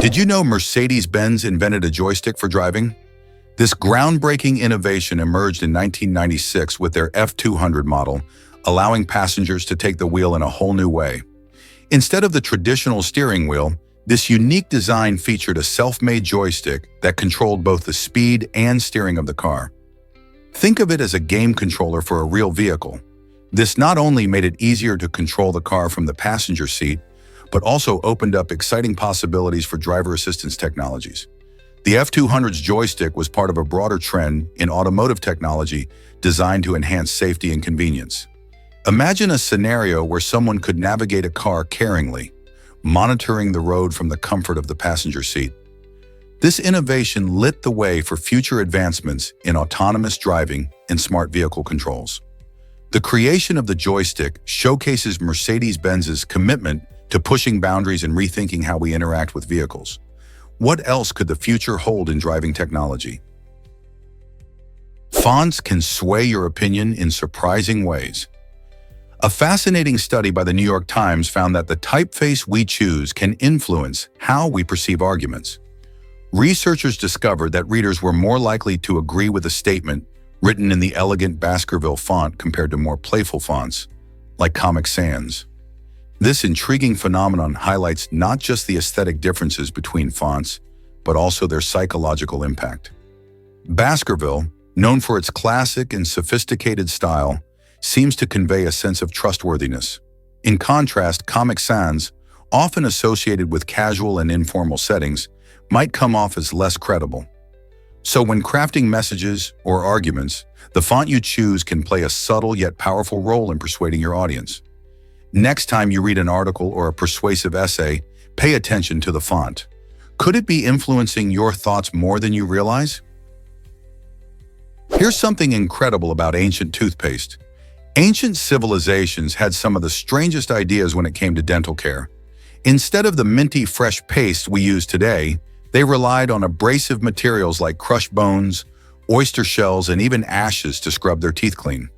Did you know Mercedes-Benz invented a joystick for driving? This groundbreaking innovation emerged in 1996 with their F200 model, allowing passengers to take the wheel in a whole new way. Instead of the traditional steering wheel, this unique design featured a self-made joystick that controlled both the speed and steering of the car. Think of it as a game controller for a real vehicle. This not only made it easier to control the car from the passenger seat, but also opened up exciting possibilities for driver assistance technologies. The F200's joystick was part of a broader trend in automotive technology designed to enhance safety and convenience. Imagine a scenario where someone could navigate a car caringly, monitoring the road from the comfort of the passenger seat. This innovation lit the way for future advancements in autonomous driving and smart vehicle controls. The creation of the joystick showcases Mercedes-Benz's commitment to pushing boundaries and rethinking how we interact with vehicles. What else could the future hold in driving technology? Fonts can sway your opinion in surprising ways. A fascinating study by the New York Times found that the typeface we choose can influence how we perceive arguments. Researchers discovered that readers were more likely to agree with a statement written in the elegant Baskerville font compared to more playful fonts, like Comic Sans. This intriguing phenomenon highlights not just the aesthetic differences between fonts, but also their psychological impact. Baskerville, known for its classic and sophisticated style, seems to convey a sense of trustworthiness. In contrast, Comic Sans, often associated with casual and informal settings, might come off as less credible. So when crafting messages or arguments, the font you choose can play a subtle yet powerful role in persuading your audience. Next time you read an article or a persuasive essay, pay attention to the font. Could it be influencing your thoughts more than you realize? Here's something incredible about ancient toothpaste. Ancient civilizations had some of the strangest ideas when it came to dental care. Instead of the minty, fresh paste we use today, they relied on abrasive materials like crushed bones, oyster shells, and even ashes to scrub their teeth clean.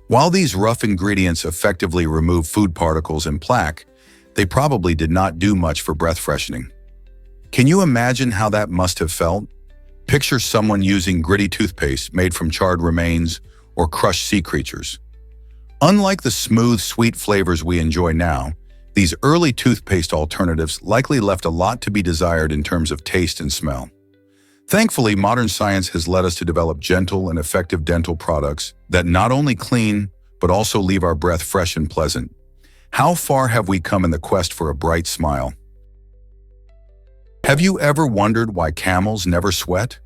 While these rough ingredients effectively remove food particles and plaque, they probably did not do much for breath freshening. Can you imagine how that must have felt? Picture someone using gritty toothpaste made from charred remains or crushed sea creatures. Unlike the smooth, sweet flavors we enjoy now, these early toothpaste alternatives likely left a lot to be desired in terms of taste and smell. Thankfully, modern science has led us to develop gentle and effective dental products that not only clean, but also leave our breath fresh and pleasant. How far have we come in the quest for a bright smile? Have you ever wondered why camels never sweat?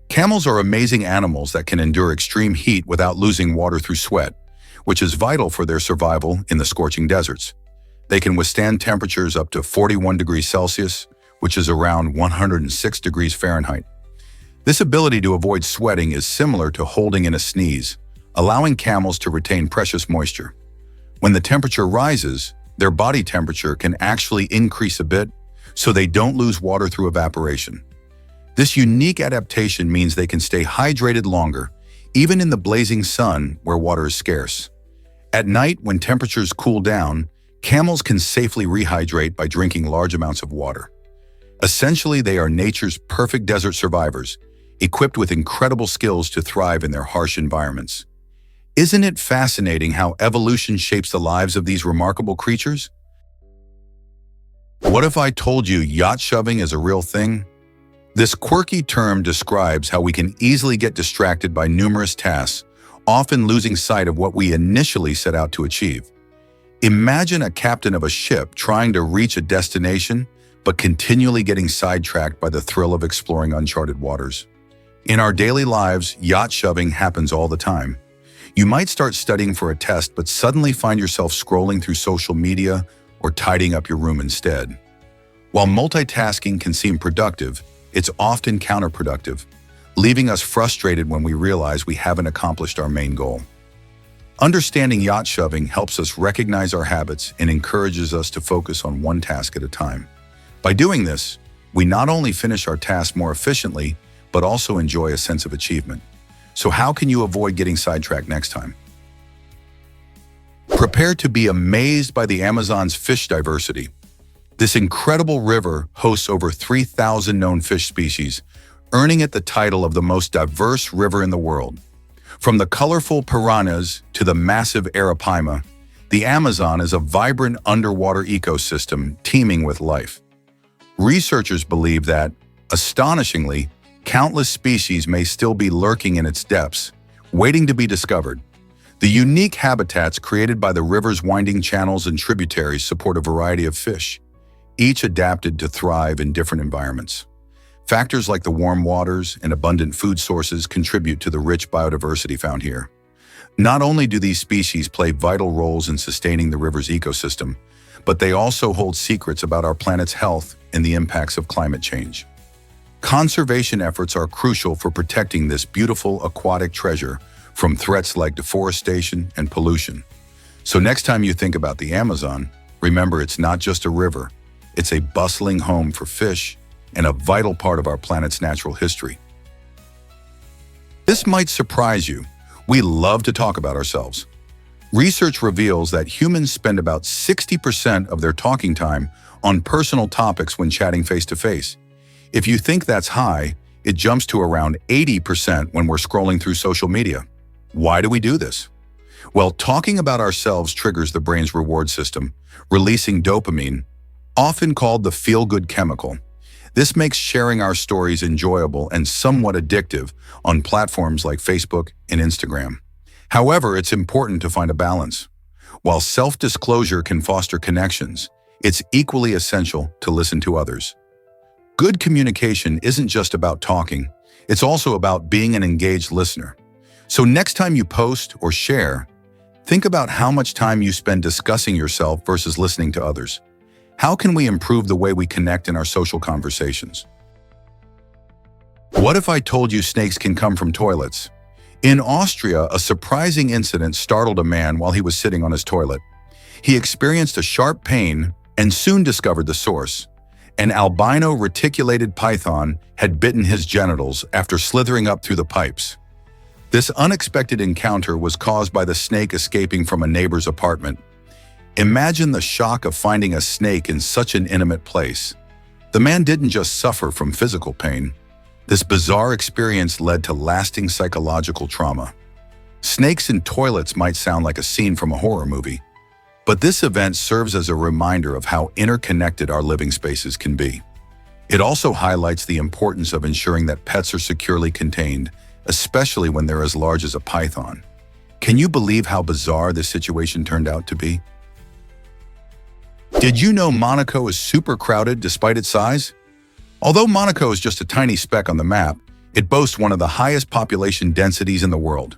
Camels are amazing animals that can endure extreme heat without losing water through sweat, which is vital for their survival in the scorching deserts. They can withstand temperatures up to 41 degrees Celsius, which is around 106 degrees Fahrenheit. This ability to avoid sweating is similar to holding in a sneeze, allowing camels to retain precious moisture. When the temperature rises, their body temperature can actually increase a bit, so they don't lose water through evaporation. This unique adaptation means they can stay hydrated longer, even in the blazing sun where water is scarce. At night, when temperatures cool down, camels can safely rehydrate by drinking large amounts of water. Essentially, they are nature's perfect desert survivors, equipped with incredible skills to thrive in their harsh environments. Isn't it fascinating how evolution shapes the lives of these remarkable creatures? What if I told you yacht shoving is a real thing? This quirky term describes how we can easily get distracted by numerous tasks, often losing sight of what we initially set out to achieve. Imagine a captain of a ship trying to reach a destination, but continually getting sidetracked by the thrill of exploring uncharted waters. In our daily lives, yacht shoving happens all the time. You might start studying for a test, but suddenly find yourself scrolling through social media or tidying up your room instead. While multitasking can seem productive, it's often counterproductive, leaving us frustrated when we realize we haven't accomplished our main goal. Understanding yacht shoving helps us recognize our habits and encourages us to focus on one task at a time. By doing this, we not only finish our task more efficiently, but also enjoy a sense of achievement. So how can you avoid getting sidetracked next time? Prepare to be amazed by the Amazon's fish diversity. This incredible river hosts over 3,000 known fish species, earning it the title of the most diverse river in the world. From the colorful piranhas to the massive arapaima, the Amazon is a vibrant underwater ecosystem teeming with life. Researchers believe that, astonishingly, countless species may still be lurking in its depths, waiting to be discovered. The unique habitats created by the river's winding channels and tributaries support a variety of fish, each adapted to thrive in different environments. Factors like the warm waters and abundant food sources contribute to the rich biodiversity found here. Not only do these species play vital roles in sustaining the river's ecosystem, but they also hold secrets about our planet's health and the impacts of climate change. Conservation efforts are crucial for protecting this beautiful aquatic treasure from threats like deforestation and pollution. So next time you think about the Amazon, remember it's not just a river, it's a bustling home for fish and a vital part of our planet's natural history. This might surprise you. We love to talk about ourselves. Research reveals that humans spend about 60% of their talking time on personal topics when chatting face-to-face. If you think that's high, it jumps to around 80% when we're scrolling through social media. Why do we do this? Well, talking about ourselves triggers the brain's reward system, releasing dopamine, often called the feel-good chemical. This makes sharing our stories enjoyable and somewhat addictive on platforms like Facebook and Instagram. However, it's important to find a balance. While self-disclosure can foster connections, it's equally essential to listen to others. Good communication isn't just about talking, it's also about being an engaged listener. So next time you post or share, think about how much time you spend discussing yourself versus listening to others. How can we improve the way we connect in our social conversations? What if I told you snakes can come from toilets? In Austria, a surprising incident startled a man while he was sitting on his toilet. He experienced a sharp pain and soon discovered the source. An albino reticulated python had bitten his genitals after slithering up through the pipes. This unexpected encounter was caused by the snake escaping from a neighbor's apartment. Imagine the shock of finding a snake in such an intimate place. The man didn't just suffer from physical pain. This bizarre experience led to lasting psychological trauma. Snakes in toilets might sound like a scene from a horror movie, but this event serves as a reminder of how interconnected our living spaces can be. It also highlights the importance of ensuring that pets are securely contained, especially when they're as large as a python. Can you believe how bizarre this situation turned out to be? Did you know Monaco is super crowded despite its size? Although Monaco is just a tiny speck on the map, it boasts one of the highest population densities in the world.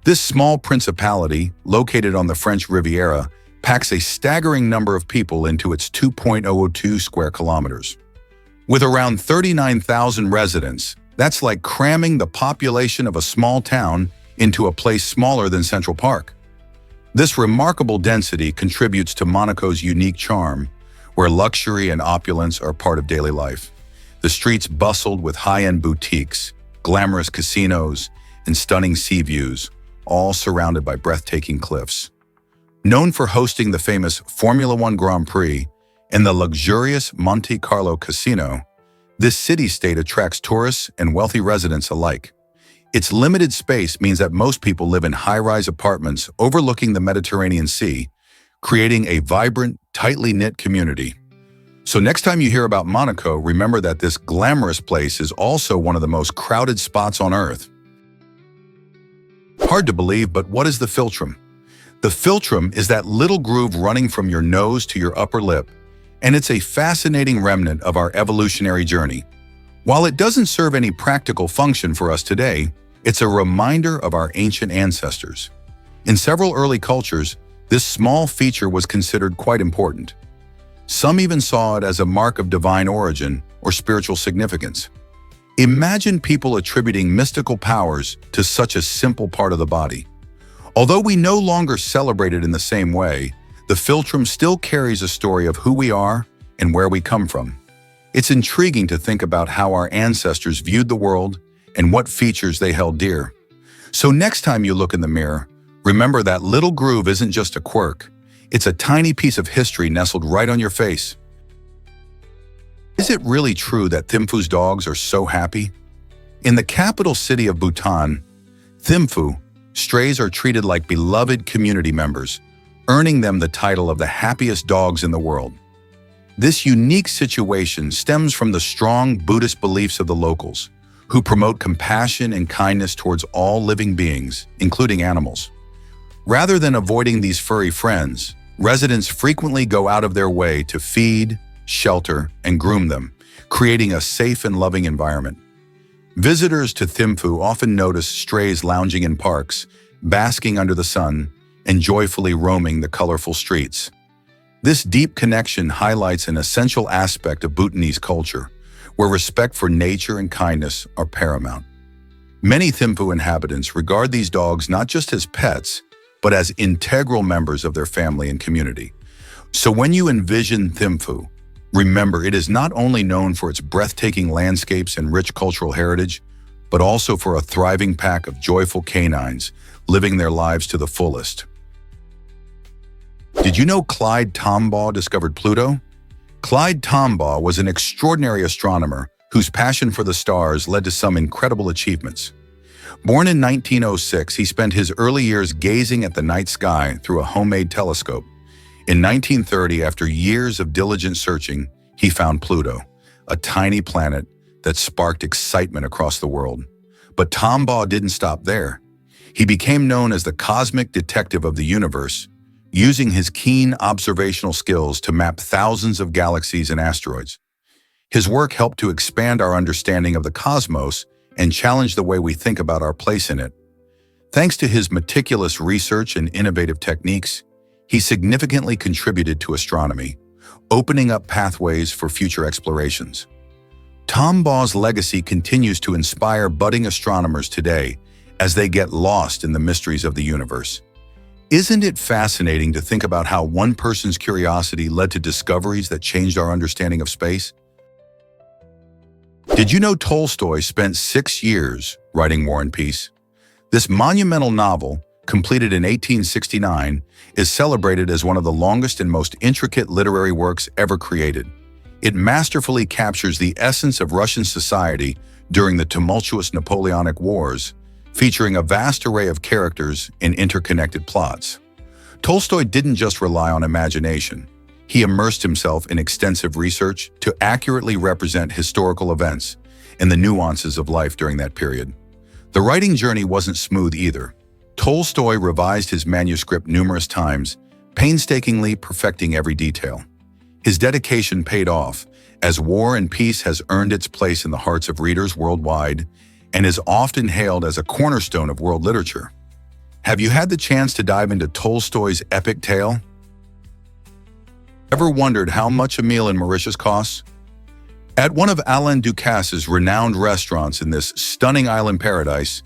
This small principality, located on the French Riviera, packs a staggering number of people into its 2.002 square kilometers. With around 39,000 residents, that's like cramming the population of a small town into a place smaller than Central Park. This remarkable density contributes to Monaco's unique charm, where luxury and opulence are part of daily life. The streets bustled with high-end boutiques, glamorous casinos, and stunning sea views, all surrounded by breathtaking cliffs. Known for hosting the famous Formula One Grand Prix and the luxurious Monte Carlo Casino, this city-state attracts tourists and wealthy residents alike. Its limited space means that most people live in high-rise apartments overlooking the Mediterranean Sea, creating a vibrant, tightly knit community. So next time you hear about Monaco, remember that this glamorous place is also one of the most crowded spots on Earth. Hard to believe, but what is the philtrum? The philtrum is that little groove running from your nose to your upper lip, and it's a fascinating remnant of our evolutionary journey. While it doesn't serve any practical function for us today, it's a reminder of our ancient ancestors. In several early cultures, this small feature was considered quite important. Some even saw it as a mark of divine origin or spiritual significance. Imagine people attributing mystical powers to such a simple part of the body. Although we no longer celebrate it in the same way, the philtrum still carries a story of who we are and where we come from. It's intriguing to think about how our ancestors viewed the world and what features they held dear. So next time you look in the mirror, remember that little groove isn't just a quirk. It's a tiny piece of history nestled right on your face. Is it really true that Thimphu's dogs are so happy? In the capital city of Bhutan, Thimphu, strays are treated like beloved community members, earning them the title of the happiest dogs in the world. This unique situation stems from the strong Buddhist beliefs of the locals, who promote compassion and kindness towards all living beings, including animals. Rather than avoiding these furry friends, residents frequently go out of their way to feed, shelter, and groom them, creating a safe and loving environment. Visitors to Thimphu often notice strays lounging in parks, basking under the sun, and joyfully roaming the colorful streets. This deep connection highlights an essential aspect of Bhutanese culture, where respect for nature and kindness are paramount. Many Thimphu inhabitants regard these dogs not just as pets, but as integral members of their family and community. So when you envision Thimphu, remember it is not only known for its breathtaking landscapes and rich cultural heritage, but also for a thriving pack of joyful canines living their lives to the fullest. Did you know Clyde Tombaugh discovered Pluto? Clyde Tombaugh was an extraordinary astronomer whose passion for the stars led to some incredible achievements. Born in 1906, he spent his early years gazing at the night sky through a homemade telescope. In 1930, after years of diligent searching, he found Pluto, a tiny planet that sparked excitement across the world. But Tombaugh didn't stop there. He became known as the cosmic detective of the universe, using his keen observational skills to map thousands of galaxies and asteroids. His work helped to expand our understanding of the cosmos and challenge the way we think about our place in it. Thanks to his meticulous research and innovative techniques, he significantly contributed to astronomy, opening up pathways for future explorations. Tombaugh's legacy continues to inspire budding astronomers today as they get lost in the mysteries of the universe. Isn't it fascinating to think about how one person's curiosity led to discoveries that changed our understanding of space? Did you know Tolstoy spent 6 years writing War and Peace? This monumental novel, completed in 1869, is celebrated as one of the longest and most intricate literary works ever created. It masterfully captures the essence of Russian society during the tumultuous Napoleonic Wars, featuring a vast array of characters and interconnected plots. Tolstoy didn't just rely on imagination. He immersed himself in extensive research to accurately represent historical events and the nuances of life during that period. The writing journey wasn't smooth either. Tolstoy revised his manuscript numerous times, painstakingly perfecting every detail. His dedication paid off, as War and Peace has earned its place in the hearts of readers worldwide and is often hailed as a cornerstone of world literature. Have you had the chance to dive into Tolstoy's epic tale? Ever wondered how much a meal in Mauritius costs? At one of Alain Ducasse's renowned restaurants in this stunning island paradise,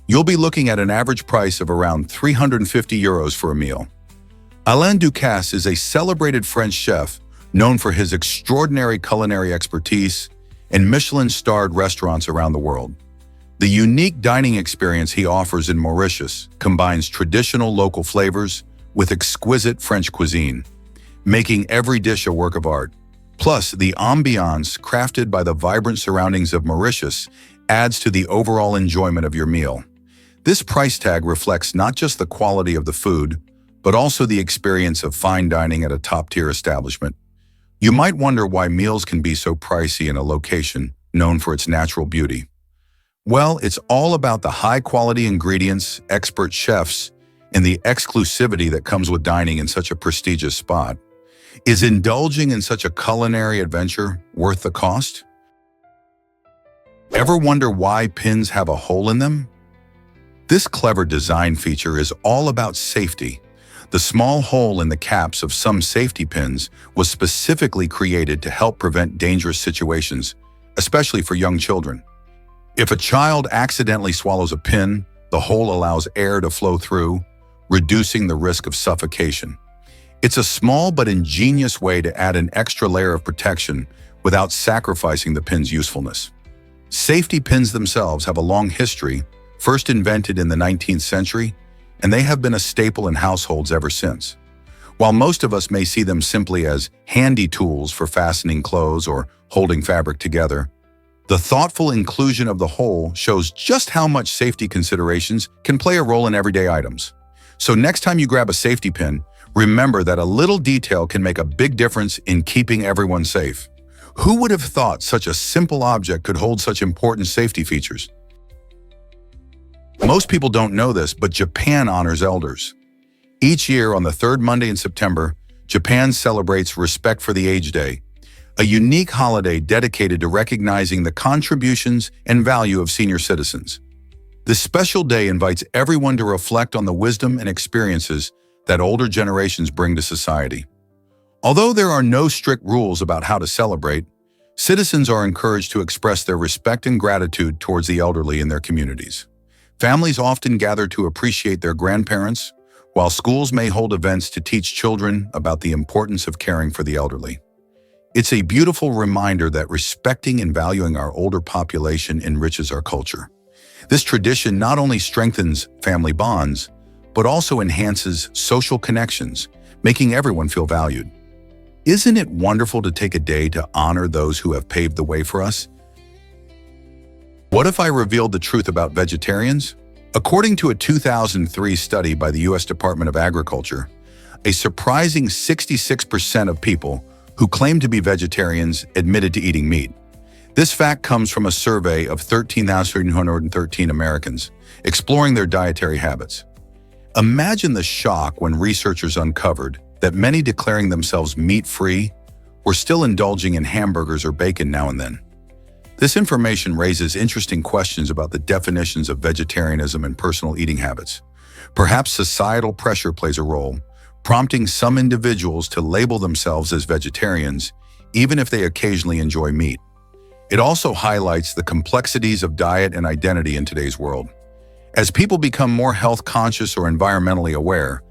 you'll be looking at an average price of around 350 euros for a meal. Alain Ducasse is a celebrated French chef known for his extraordinary culinary expertise and Michelin-starred restaurants around the world. The unique dining experience he offers in Mauritius combines traditional local flavors with exquisite French cuisine, making every dish a work of art. Plus, the ambiance crafted by the vibrant surroundings of Mauritius adds to the overall enjoyment of your meal. This price tag reflects not just the quality of the food, but also the experience of fine dining at a top-tier establishment. You might wonder why meals can be so pricey in a location known for its natural beauty. Well, it's all about the high-quality ingredients, expert chefs, and the exclusivity that comes with dining in such a prestigious spot. Is indulging in such a culinary adventure worth the cost? Ever wonder why pins have a hole in them? This clever design feature is all about safety. The small hole in the caps of some safety pins was specifically created to help prevent dangerous situations, especially for young children. If a child accidentally swallows a pin, the hole allows air to flow through, reducing the risk of suffocation. It's a small but ingenious way to add an extra layer of protection without sacrificing the pin's usefulness. Safety pins themselves have a long history, first invented in the 19th century, and they have been a staple in households ever since. While most of us may see them simply as handy tools for fastening clothes or holding fabric together, the thoughtful inclusion of the whole shows just how much safety considerations can play a role in everyday items. So next time you grab a safety pin, remember that a little detail can make a big difference in keeping everyone safe. Who would have thought such a simple object could hold such important safety features? Most people don't know this, but Japan honors elders. Each year on the third Monday in September, Japan celebrates Respect for the Aged Day, a unique holiday dedicated to recognizing the contributions and value of senior citizens. This special day invites everyone to reflect on the wisdom and experiences that older generations bring to society. Although there are no strict rules about how to celebrate, citizens are encouraged to express their respect and gratitude towards the elderly in their communities. Families often gather to appreciate their grandparents, while schools may hold events to teach children about the importance of caring for the elderly. It's a beautiful reminder that respecting and valuing our older population enriches our culture. This tradition not only strengthens family bonds, but also enhances social connections, making everyone feel valued. Isn't it wonderful to take a day to honor those who have paved the way for us? What if I revealed the truth about vegetarians? According to a 2003 study by the U.S. Department of Agriculture, a surprising 66% of people who claim to be vegetarians admitted to eating meat. This fact comes from a survey of 13,313 Americans, exploring their dietary habits. Imagine the shock when researchers uncovered that many declaring themselves meat-free were still indulging in hamburgers or bacon now and then. This information raises interesting questions about the definitions of vegetarianism and personal eating habits. Perhaps societal pressure plays a role, prompting some individuals to label themselves as vegetarians, even if they occasionally enjoy meat. It also highlights the complexities of diet and identity in today's world. As people become more health conscious or environmentally aware,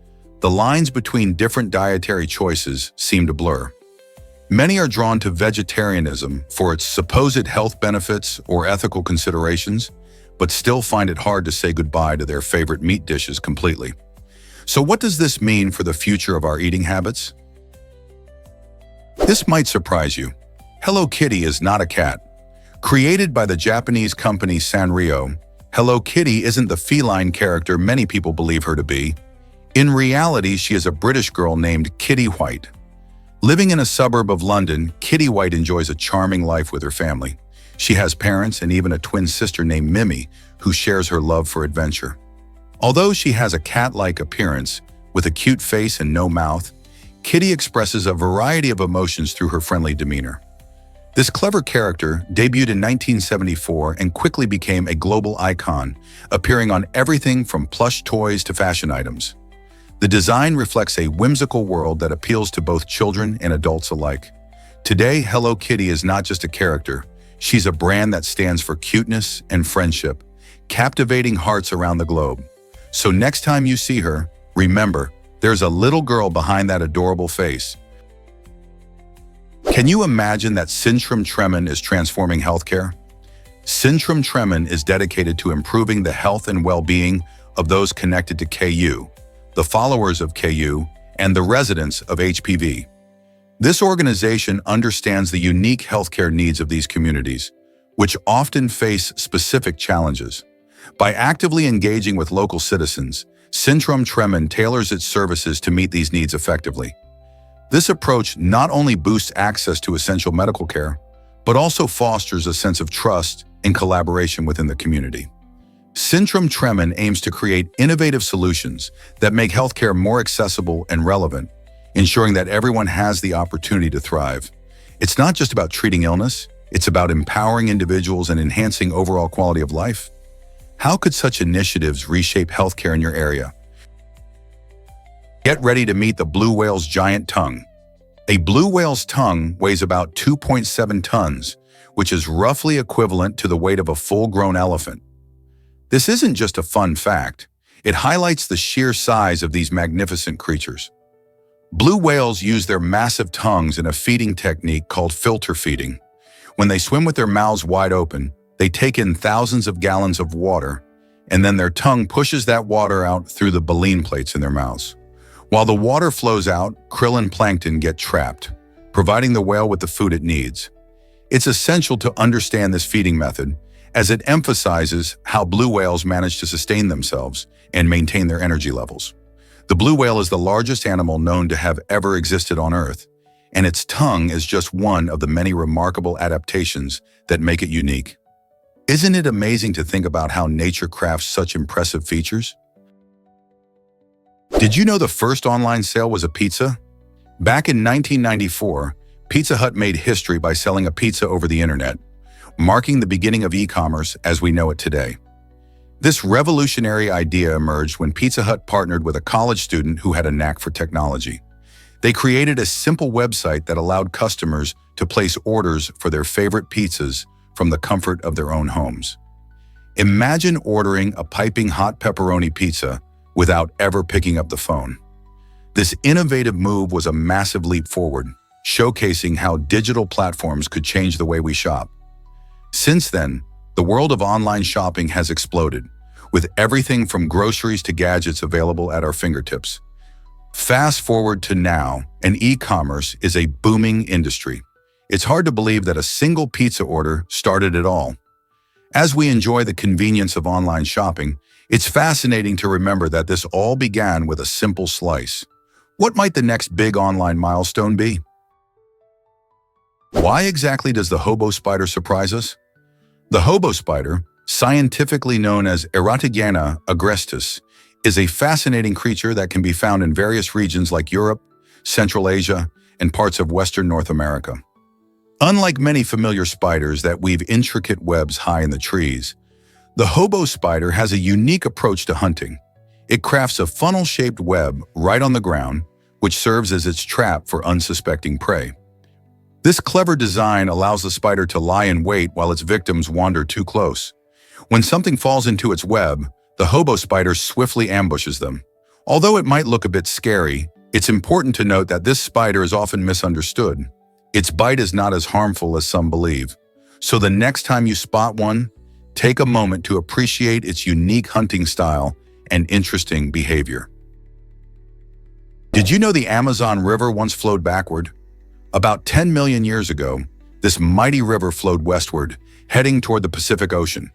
the lines between different dietary choices seem to blur. Many are drawn to vegetarianism for its supposed health benefits or ethical considerations, but still find it hard to say goodbye to their favorite meat dishes completely. So what does this mean for the future of our eating habits? This might surprise you. Hello Kitty is not a cat. Created by the Japanese company Sanrio, Hello Kitty isn't the feline character many people believe her to be. In reality, she is a British girl named Kitty White. Living in a suburb of London, Kitty White enjoys a charming life with her family. She has parents and even a twin sister named Mimi, who shares her love for adventure. Although she has a cat-like appearance, with a cute face and no mouth, Kitty expresses a variety of emotions through her friendly demeanor. This clever character debuted in 1974 and quickly became a global icon, appearing on everything from plush toys to fashion items. The design reflects a whimsical world that appeals to both children and adults alike. Today, Hello Kitty is not just a character, she's a brand that stands for cuteness and friendship, captivating hearts around the globe. So next time you see her, remember, there's a little girl behind that adorable face. Can you imagine that Centrum Tremens is transforming healthcare? Centrum Tremens is dedicated to improving the health and well-being of those connected to KU, the followers of KU, and the residents of HPV. This organization understands the unique healthcare needs of these communities, which often face specific challenges. By actively engaging with local citizens, Centrum Tremens tailors its services to meet these needs effectively. This approach not only boosts access to essential medical care, but also fosters a sense of trust and collaboration within the community. Centrum Tremens aims to create innovative solutions that make healthcare more accessible and relevant, ensuring that everyone has the opportunity to thrive. It's not just about treating illness, it's about empowering individuals and enhancing overall quality of life. How could such initiatives reshape healthcare in your area? Get ready to meet the blue whale's giant tongue. A blue whale's tongue weighs about 2.7 tons, which is roughly equivalent to the weight of a full-grown elephant. This isn't just a fun fact. It highlights the sheer size of these magnificent creatures. Blue whales use their massive tongues in a feeding technique called filter feeding. When they swim with their mouths wide open, they take in thousands of gallons of water, and then their tongue pushes that water out through the baleen plates in their mouths. While the water flows out, krill and plankton get trapped, providing the whale with the food it needs. It's essential to understand this feeding method, as it emphasizes how blue whales manage to sustain themselves and maintain their energy levels. The blue whale is the largest animal known to have ever existed on Earth, and its tongue is just one of the many remarkable adaptations that make it unique. Isn't it amazing to think about how nature crafts such impressive features? Did you know the first online sale was a pizza? Back in 1994, Pizza Hut made history by selling a pizza over the internet, marking the beginning of e-commerce as we know it today. This revolutionary idea emerged when Pizza Hut partnered with a college student who had a knack for technology. They created a simple website that allowed customers to place orders for their favorite pizzas from the comfort of their own homes. Imagine ordering a piping hot pepperoni pizza without ever picking up the phone. This innovative move was a massive leap forward, showcasing how digital platforms could change the way we shop. Since then, the world of online shopping has exploded, with everything from groceries to gadgets available at our fingertips. Fast forward to now, and e-commerce is a booming industry. It's hard to believe that a single pizza order started it all. As we enjoy the convenience of online shopping, it's fascinating to remember that this all began with a simple slice. What might the next big online milestone be? Why exactly does the hobo spider surprise us? The hobo spider, scientifically known as Erotigena agrestis, is a fascinating creature that can be found in various regions like Europe, Central Asia, and parts of Western North America. Unlike many familiar spiders that weave intricate webs high in the trees, the hobo spider has a unique approach to hunting. It crafts a funnel-shaped web right on the ground, which serves as its trap for unsuspecting prey. This clever design allows the spider to lie in wait while its victims wander too close. When something falls into its web, the hobo spider swiftly ambushes them. Although it might look a bit scary, it's important to note that this spider is often misunderstood. Its bite is not as harmful as some believe. So the next time you spot one, take a moment to appreciate its unique hunting style and interesting behavior. Did you know the Amazon River once flowed backward? About 10 million years ago, this mighty river flowed westward, heading toward the Pacific Ocean.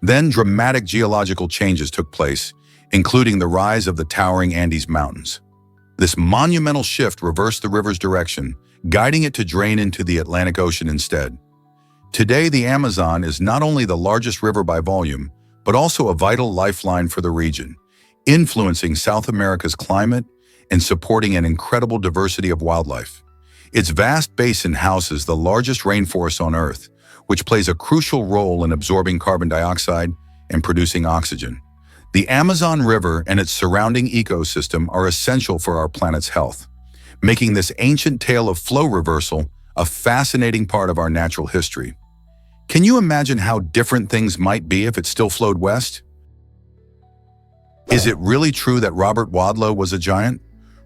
Then dramatic geological changes took place, including the rise of the towering Andes Mountains. This monumental shift reversed the river's direction, guiding it to drain into the Atlantic Ocean instead. Today, the Amazon is not only the largest river by volume, but also a vital lifeline for the region, influencing South America's climate and supporting an incredible diversity of wildlife. Its vast basin houses the largest rainforest on Earth, which plays a crucial role in absorbing carbon dioxide and producing oxygen. The Amazon River and its surrounding ecosystem are essential for our planet's health, making this ancient tale of flow reversal a fascinating part of our natural history. Can you imagine how different things might be if it still flowed west? Is it really true that Robert Wadlow was a giant?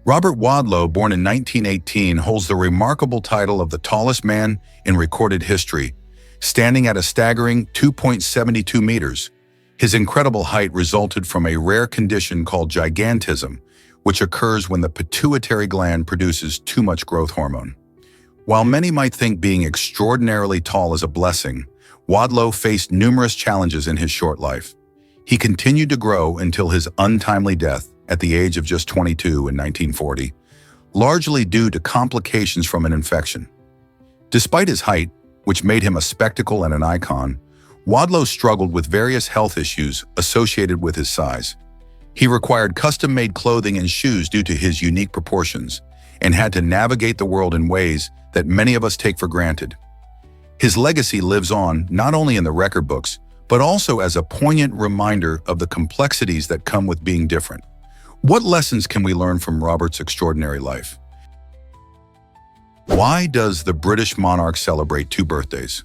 Robert Wadlow, born in 1918, holds the remarkable title of the tallest man in recorded history, standing at a staggering 2.72 meters. His incredible height resulted from a rare condition called gigantism, which occurs when the pituitary gland produces too much growth hormone. While many might think being extraordinarily tall is a blessing, Wadlow faced numerous challenges in his short life. He continued to grow until his untimely death at the age of just 22 in 1940, largely due to complications from an infection. Despite his height, which made him a spectacle and an icon, Wadlow struggled with various health issues associated with his size. He required custom-made clothing and shoes due to his unique proportions, and had to navigate the world in ways that many of us take for granted. His legacy lives on not only in the record books, but also as a poignant reminder of the complexities that come with being different. What lessons can we learn from Robert's extraordinary life? Why does the British monarch celebrate 2 birthdays?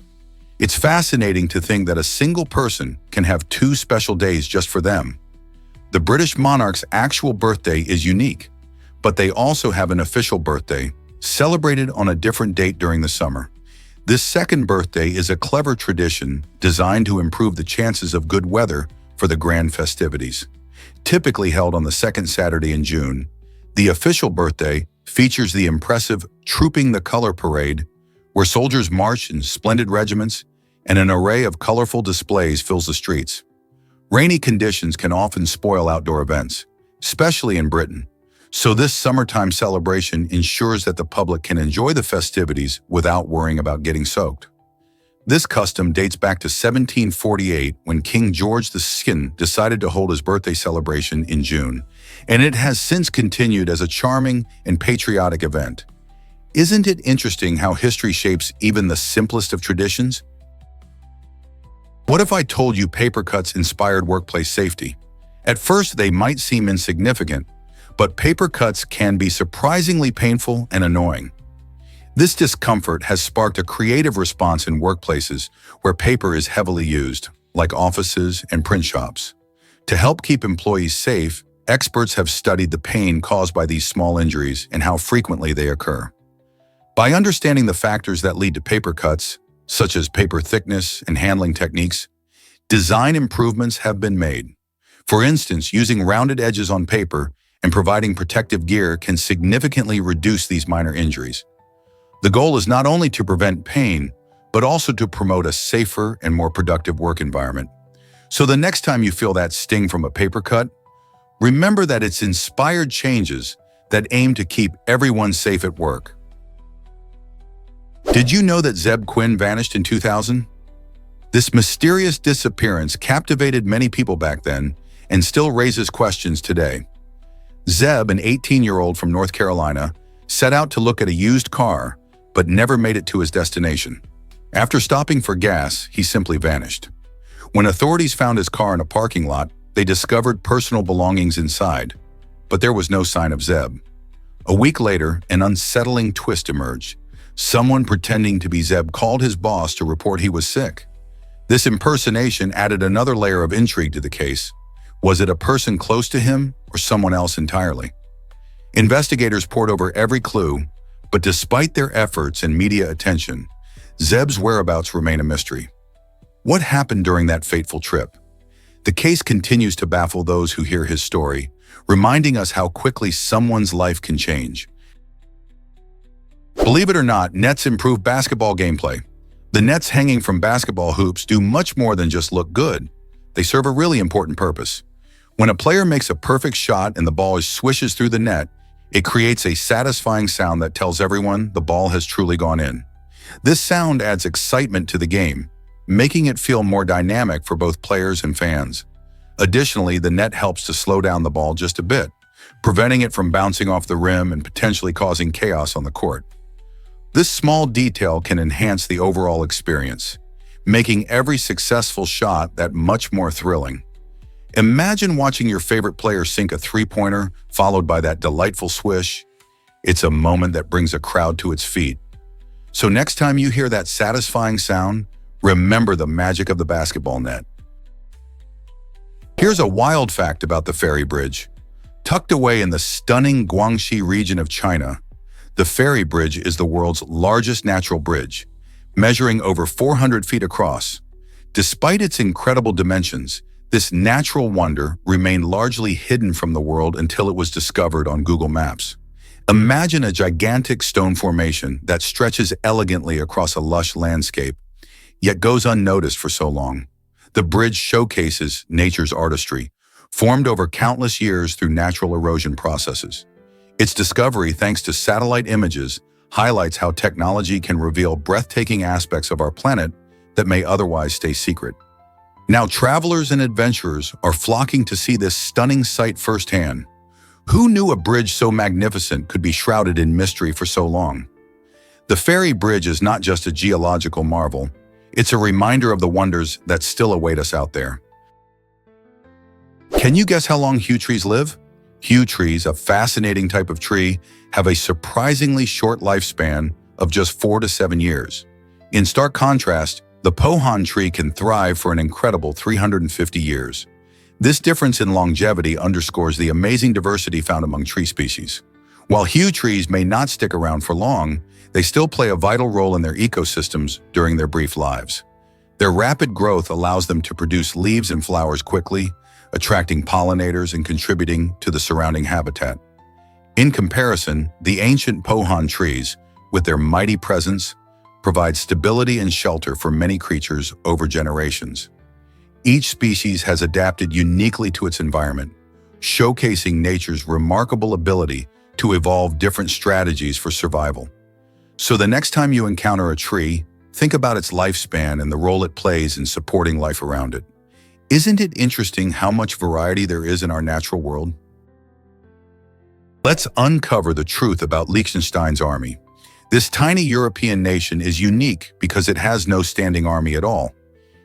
It's fascinating to think that a single person can have 2 special days just for them. The British monarch's actual birthday is unique, but they also have an official birthday, celebrated on a different date during the summer. This second birthday is a clever tradition designed to improve the chances of good weather for the grand festivities. Typically held on the second Saturday in June, The official birthday features the impressive Trooping the Color Parade, where soldiers march in splendid regiments and an array of colorful displays fills the streets. Rainy conditions can often spoil outdoor events, especially in Britain, so this summertime celebration ensures that the public can enjoy the festivities without worrying about getting soaked. This custom dates back to 1748 when King George II decided to hold his birthday celebration in June, and it has since continued as a charming and patriotic event. Isn't it interesting how history shapes even the simplest of traditions? What if I told you paper cuts inspired workplace safety? At first, they might seem insignificant, but paper cuts can be surprisingly painful and annoying. This discomfort has sparked a creative response in workplaces where paper is heavily used, like offices and print shops. To help keep employees safe, experts have studied the pain caused by these small injuries and how frequently they occur. By understanding the factors that lead to paper cuts, such as paper thickness and handling techniques, design improvements have been made. For instance, using rounded edges on paper and providing protective gear can significantly reduce these minor injuries. The goal is not only to prevent pain, but also to promote a safer and more productive work environment. So the next time you feel that sting from a paper cut, remember that it's inspired changes that aim to keep everyone safe at work. Did you know that Zeb Quinn vanished in 2000? This mysterious disappearance captivated many people back then and still raises questions today. Zeb, an 18-year-old from North Carolina, set out to look at a used car, but never made it to his destination. After stopping for gas, he simply vanished. When authorities found his car in a parking lot, they discovered personal belongings inside, but there was no sign of Zeb. A week later, an unsettling twist emerged. Someone pretending to be Zeb called his boss to report he was sick. This impersonation added another layer of intrigue to the case. Was it a person close to him or someone else entirely? Investigators pored over every clue, but despite their efforts and media attention, Zeb's whereabouts remain a mystery. What happened during that fateful trip? The case continues to baffle those who hear his story, reminding us how quickly someone's life can change. Believe it or not, nets improve basketball gameplay. The nets hanging from basketball hoops do much more than just look good. They serve a really important purpose. When a player makes a perfect shot and the ball swishes through the net, it creates a satisfying sound that tells everyone the ball has truly gone in. This sound adds excitement to the game, making it feel more dynamic for both players and fans. Additionally, the net helps to slow down the ball just a bit, preventing it from bouncing off the rim and potentially causing chaos on the court. This small detail can enhance the overall experience, making every successful shot that much more thrilling. Imagine watching your favorite player sink a three-pointer, followed by that delightful swish. It's a moment that brings a crowd to its feet. So next time you hear that satisfying sound, remember the magic of the basketball net. Here's a wild fact about the Ferry Bridge. Tucked away in the stunning Guangxi region of China, the Ferry Bridge is the world's largest natural bridge, measuring over 400 feet across. Despite its incredible dimensions, this natural wonder remained largely hidden from the world until it was discovered on Google Maps. Imagine a gigantic stone formation that stretches elegantly across a lush landscape, yet goes unnoticed for so long. The bridge showcases nature's artistry, formed over countless years through natural erosion processes. Its discovery, thanks to satellite images, highlights how technology can reveal breathtaking aspects of our planet that may otherwise stay secret. Now, travelers and adventurers are flocking to see this stunning sight firsthand. Who knew a bridge so magnificent could be shrouded in mystery for so long? The Ferry Bridge is not just a geological marvel, it's a reminder of the wonders that still await us out there. Can you guess how long yew trees live? Yew trees, a fascinating type of tree, have a surprisingly short lifespan of just 4 to 7 years. In stark contrast, the pohan tree can thrive for an incredible 350 years. This difference in longevity underscores the amazing diversity found among tree species. While yew trees may not stick around for long, they still play a vital role in their ecosystems during their brief lives. Their rapid growth allows them to produce leaves and flowers quickly, attracting pollinators and contributing to the surrounding habitat. In comparison, the ancient Pohan trees, with their mighty presence, provide stability and shelter for many creatures over generations. Each species has adapted uniquely to its environment, showcasing nature's remarkable ability to evolve different strategies for survival. So the next time you encounter a tree, think about its lifespan and the role it plays in supporting life around it. Isn't it interesting how much variety there is in our natural world? Let's uncover the truth about Liechtenstein's army. This tiny European nation is unique because it has no standing army at all.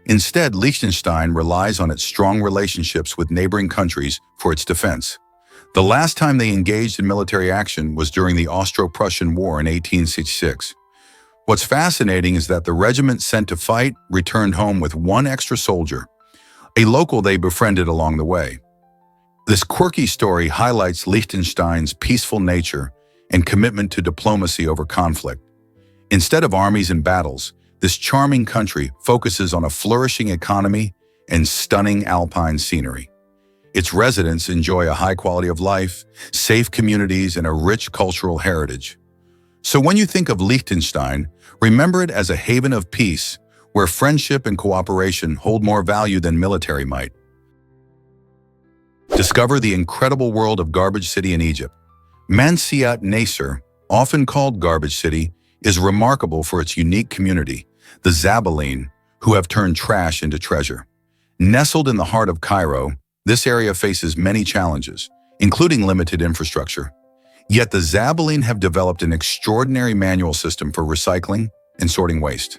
Instead, Liechtenstein relies on its strong relationships with neighboring countries for its defense. The last time they engaged in military action was during the Austro-Prussian War in 1866. What's fascinating is that the regiment sent to fight returned home with one extra soldier, a local they befriended along the way. This quirky story highlights Liechtenstein's peaceful nature and commitment to diplomacy over conflict. Instead of armies and battles, this charming country focuses on a flourishing economy and stunning alpine scenery. Its residents enjoy a high quality of life, safe communities, and a rich cultural heritage. So when you think of Liechtenstein, remember it as a haven of peace, where friendship and cooperation hold more value than military might. Discover the incredible world of Garbage City in Egypt. Mansiat Nasser, often called Garbage City, is remarkable for its unique community, the Zabaleen, who have turned trash into treasure. Nestled in the heart of Cairo, this area faces many challenges, including limited infrastructure. Yet the Zabaleen have developed an extraordinary manual system for recycling and sorting waste.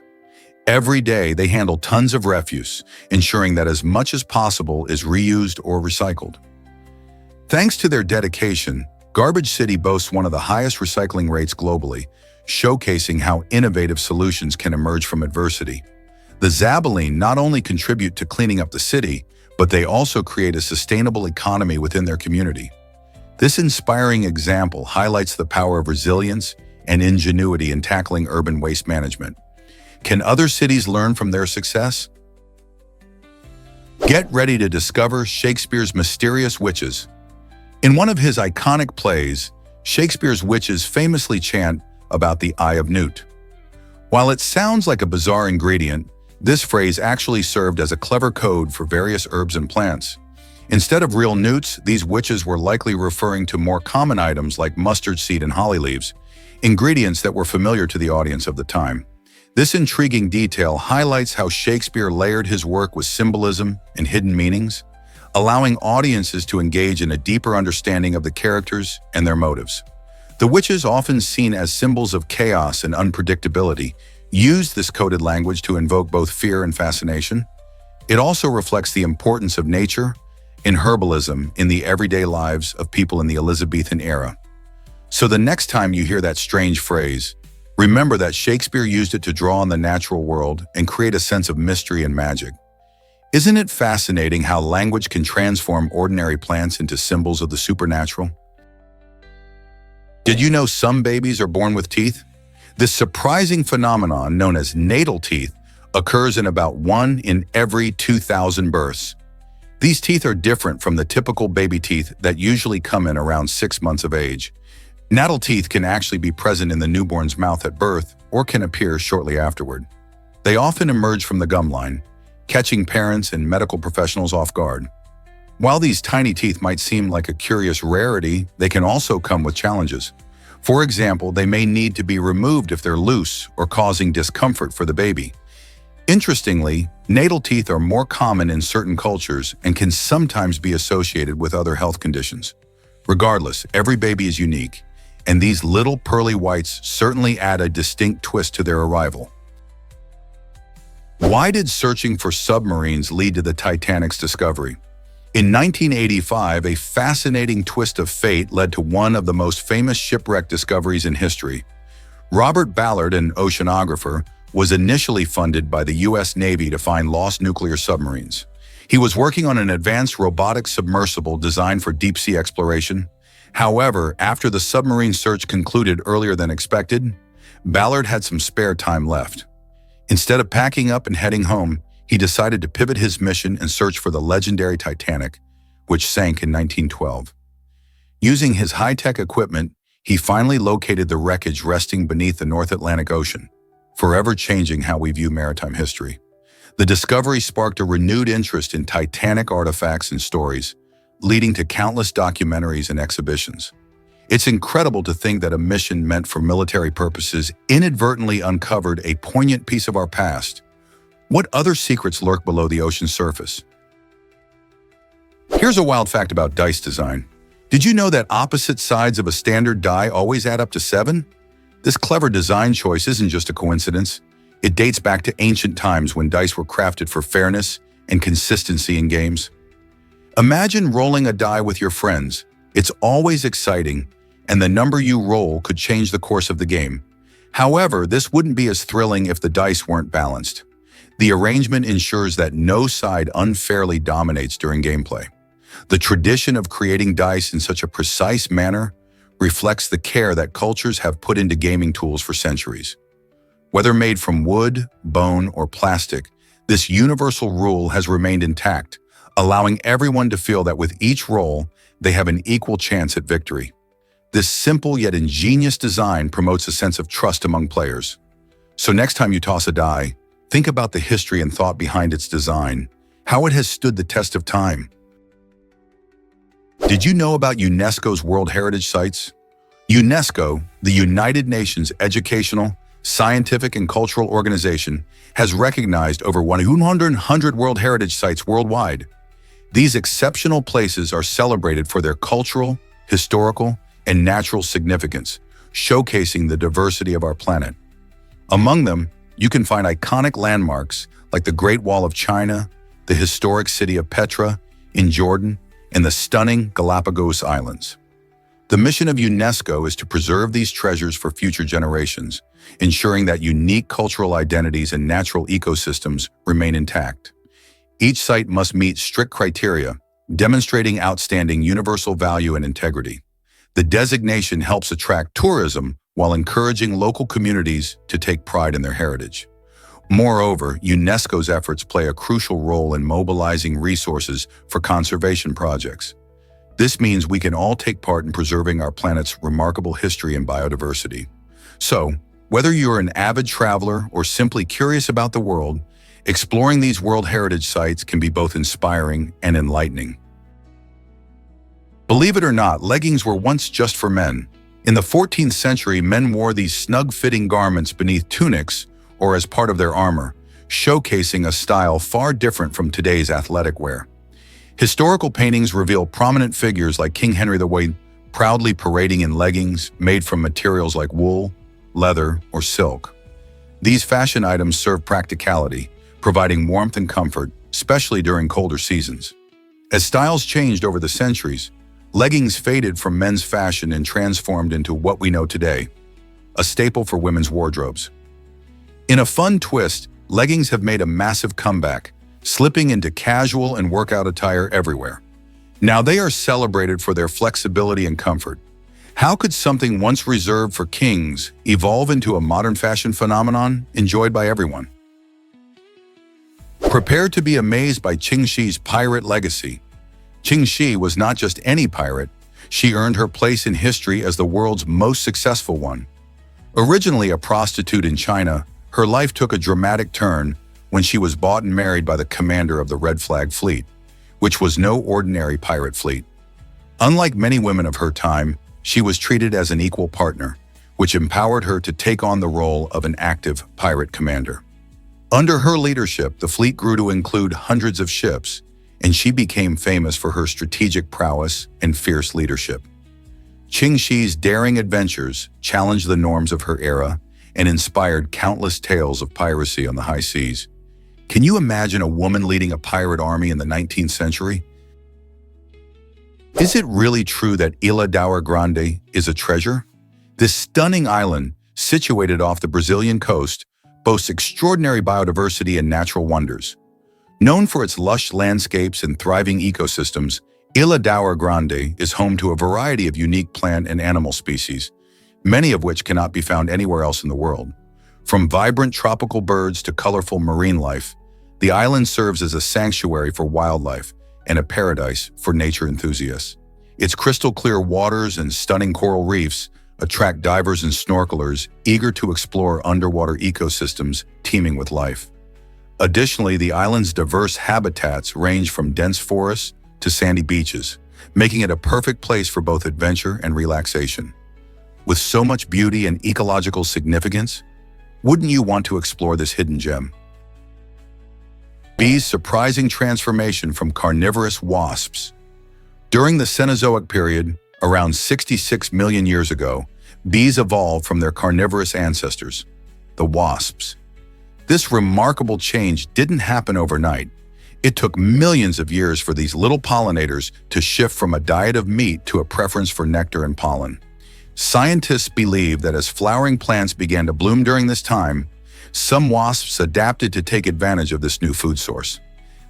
Every day, they handle tons of refuse, ensuring that as much as possible is reused or recycled. Thanks to their dedication, Garbage City boasts one of the highest recycling rates globally, showcasing how innovative solutions can emerge from adversity. The Zabaleen not only contribute to cleaning up the city, but they also create a sustainable economy within their community. This inspiring example highlights the power of resilience and ingenuity in tackling urban waste management. Can other cities learn from their success? Get ready to discover Shakespeare's mysterious witches. In one of his iconic plays, Shakespeare's witches famously chant about the Eye of Newt. While it sounds like a bizarre ingredient, this phrase actually served as a clever code for various herbs and plants. Instead of real newts, these witches were likely referring to more common items like mustard seed and holly leaves, ingredients that were familiar to the audience of the time. This intriguing detail highlights how Shakespeare layered his work with symbolism and hidden meanings, allowing audiences to engage in a deeper understanding of the characters and their motives. The witches, often seen as symbols of chaos and unpredictability, use this coded language to invoke both fear and fascination. It also reflects the importance of nature and herbalism in the everyday lives of people in the Elizabethan era. So the next time you hear that strange phrase, remember that Shakespeare used it to draw on the natural world and create a sense of mystery and magic. Isn't it fascinating how language can transform ordinary plants into symbols of the supernatural? Did you know some babies are born with teeth? This surprising phenomenon, known as natal teeth, occurs in about 1 in every 2,000 births. These teeth are different from the typical baby teeth that usually come in around 6 months of age. Natal teeth can actually be present in the newborn's mouth at birth or can appear shortly afterward. They often emerge from the gum line, catching parents and medical professionals off guard. While these tiny teeth might seem like a curious rarity, they can also come with challenges. For example, they may need to be removed if they're loose or causing discomfort for the baby. Interestingly, natal teeth are more common in certain cultures and can sometimes be associated with other health conditions. Regardless, every baby is unique, and these little pearly whites certainly add a distinct twist to their arrival. Why did searching for submarines lead to the Titanic's discovery? In 1985, a fascinating twist of fate led to one of the most famous shipwreck discoveries in history. Robert Ballard, an oceanographer, was initially funded by the U.S. Navy to find lost nuclear submarines. He was working on an advanced robotic submersible designed for deep-sea exploration. However, after the submarine search concluded earlier than expected, Ballard had some spare time left. Instead of packing up and heading home, he decided to pivot his mission and search for the legendary Titanic, which sank in 1912. Using his high-tech equipment, he finally located the wreckage resting beneath the North Atlantic Ocean, forever changing how we view maritime history. The discovery sparked a renewed interest in Titanic artifacts and stories, leading to countless documentaries and exhibitions. It's incredible to think that a mission meant for military purposes inadvertently uncovered a poignant piece of our past. What other secrets lurk below the ocean's surface? Here's a wild fact about dice design. Did you know that opposite sides of a standard die always add up to 7? This clever design choice isn't just a coincidence. It dates back to ancient times when dice were crafted for fairness and consistency in games. Imagine rolling a die with your friends. It's always exciting, and the number you roll could change the course of the game. However, this wouldn't be as thrilling if the dice weren't balanced. The arrangement ensures that no side unfairly dominates during gameplay. The tradition of creating dice in such a precise manner reflects the care that cultures have put into gaming tools for centuries. Whether made from wood, bone, or plastic, this universal rule has remained intact, allowing everyone to feel that with each roll, they have an equal chance at victory. This simple yet ingenious design promotes a sense of trust among players. So next time you toss a die, think about the history and thought behind its design, how it has stood the test of time. Did you know about UNESCO's World Heritage Sites? UNESCO, the United Nations Educational, Scientific and Cultural Organization, has recognized over 100 World Heritage Sites worldwide. These exceptional places are celebrated for their cultural, historical, and natural significance, showcasing the diversity of our planet. Among them, you can find iconic landmarks like the Great Wall of China, the historic city of Petra in Jordan, and the stunning Galapagos Islands. The mission of UNESCO is to preserve these treasures for future generations, ensuring that unique cultural identities and natural ecosystems remain intact. Each site must meet strict criteria, demonstrating outstanding universal value and integrity. The designation helps attract tourism while encouraging local communities to take pride in their heritage. Moreover, UNESCO's efforts play a crucial role in mobilizing resources for conservation projects. This means we can all take part in preserving our planet's remarkable history and biodiversity. So, whether you're an avid traveler or simply curious about the world, exploring these World Heritage Sites can be both inspiring and enlightening. Believe it or not, leggings were once just for men. In the 14th century, men wore these snug-fitting garments beneath tunics or as part of their armor, showcasing a style far different from today's athletic wear. Historical paintings reveal prominent figures like King Henry VIII proudly parading in leggings made from materials like wool, leather, or silk. These fashion items serve practicality, providing warmth and comfort, especially during colder seasons. As styles changed over the centuries, leggings faded from men's fashion and transformed into what we know today, a staple for women's wardrobes. In a fun twist, leggings have made a massive comeback, slipping into casual and workout attire everywhere. Now they are celebrated for their flexibility and comfort. How could something once reserved for kings evolve into a modern fashion phenomenon enjoyed by everyone? Prepare to be amazed by Qing Shi's pirate legacy. Qing Shi was not just any pirate, she earned her place in history as the world's most successful one. Originally a prostitute in China, her life took a dramatic turn when she was bought and married by the commander of the Red Flag Fleet, which was no ordinary pirate fleet. Unlike many women of her time, she was treated as an equal partner, which empowered her to take on the role of an active pirate commander. Under her leadership, the fleet grew to include hundreds of ships, and she became famous for her strategic prowess and fierce leadership. Qing Shi's daring adventures challenged the norms of her era and inspired countless tales of piracy on the high seas. Can you imagine a woman leading a pirate army in the 19th century? Is it really true that Ilha d'Água Grande is a treasure? This stunning island, situated off the Brazilian coast, boasts extraordinary biodiversity and natural wonders. Known for its lush landscapes and thriving ecosystems, Ilha d'Água Grande is home to a variety of unique plant and animal species, many of which cannot be found anywhere else in the world. From vibrant tropical birds to colorful marine life, the island serves as a sanctuary for wildlife and a paradise for nature enthusiasts. Its crystal-clear waters and stunning coral reefs attract divers and snorkelers eager to explore underwater ecosystems teeming with life. Additionally, the island's diverse habitats range from dense forests to sandy beaches, making it a perfect place for both adventure and relaxation. With so much beauty and ecological significance, wouldn't you want to explore this hidden gem? Bees' surprising transformation from carnivorous wasps. During the Cenozoic period, around 66 million years ago, bees evolved from their carnivorous ancestors, the wasps. This remarkable change didn't happen overnight. It took millions of years for these little pollinators to shift from a diet of meat to a preference for nectar and pollen. Scientists believe that as flowering plants began to bloom during this time, some wasps adapted to take advantage of this new food source.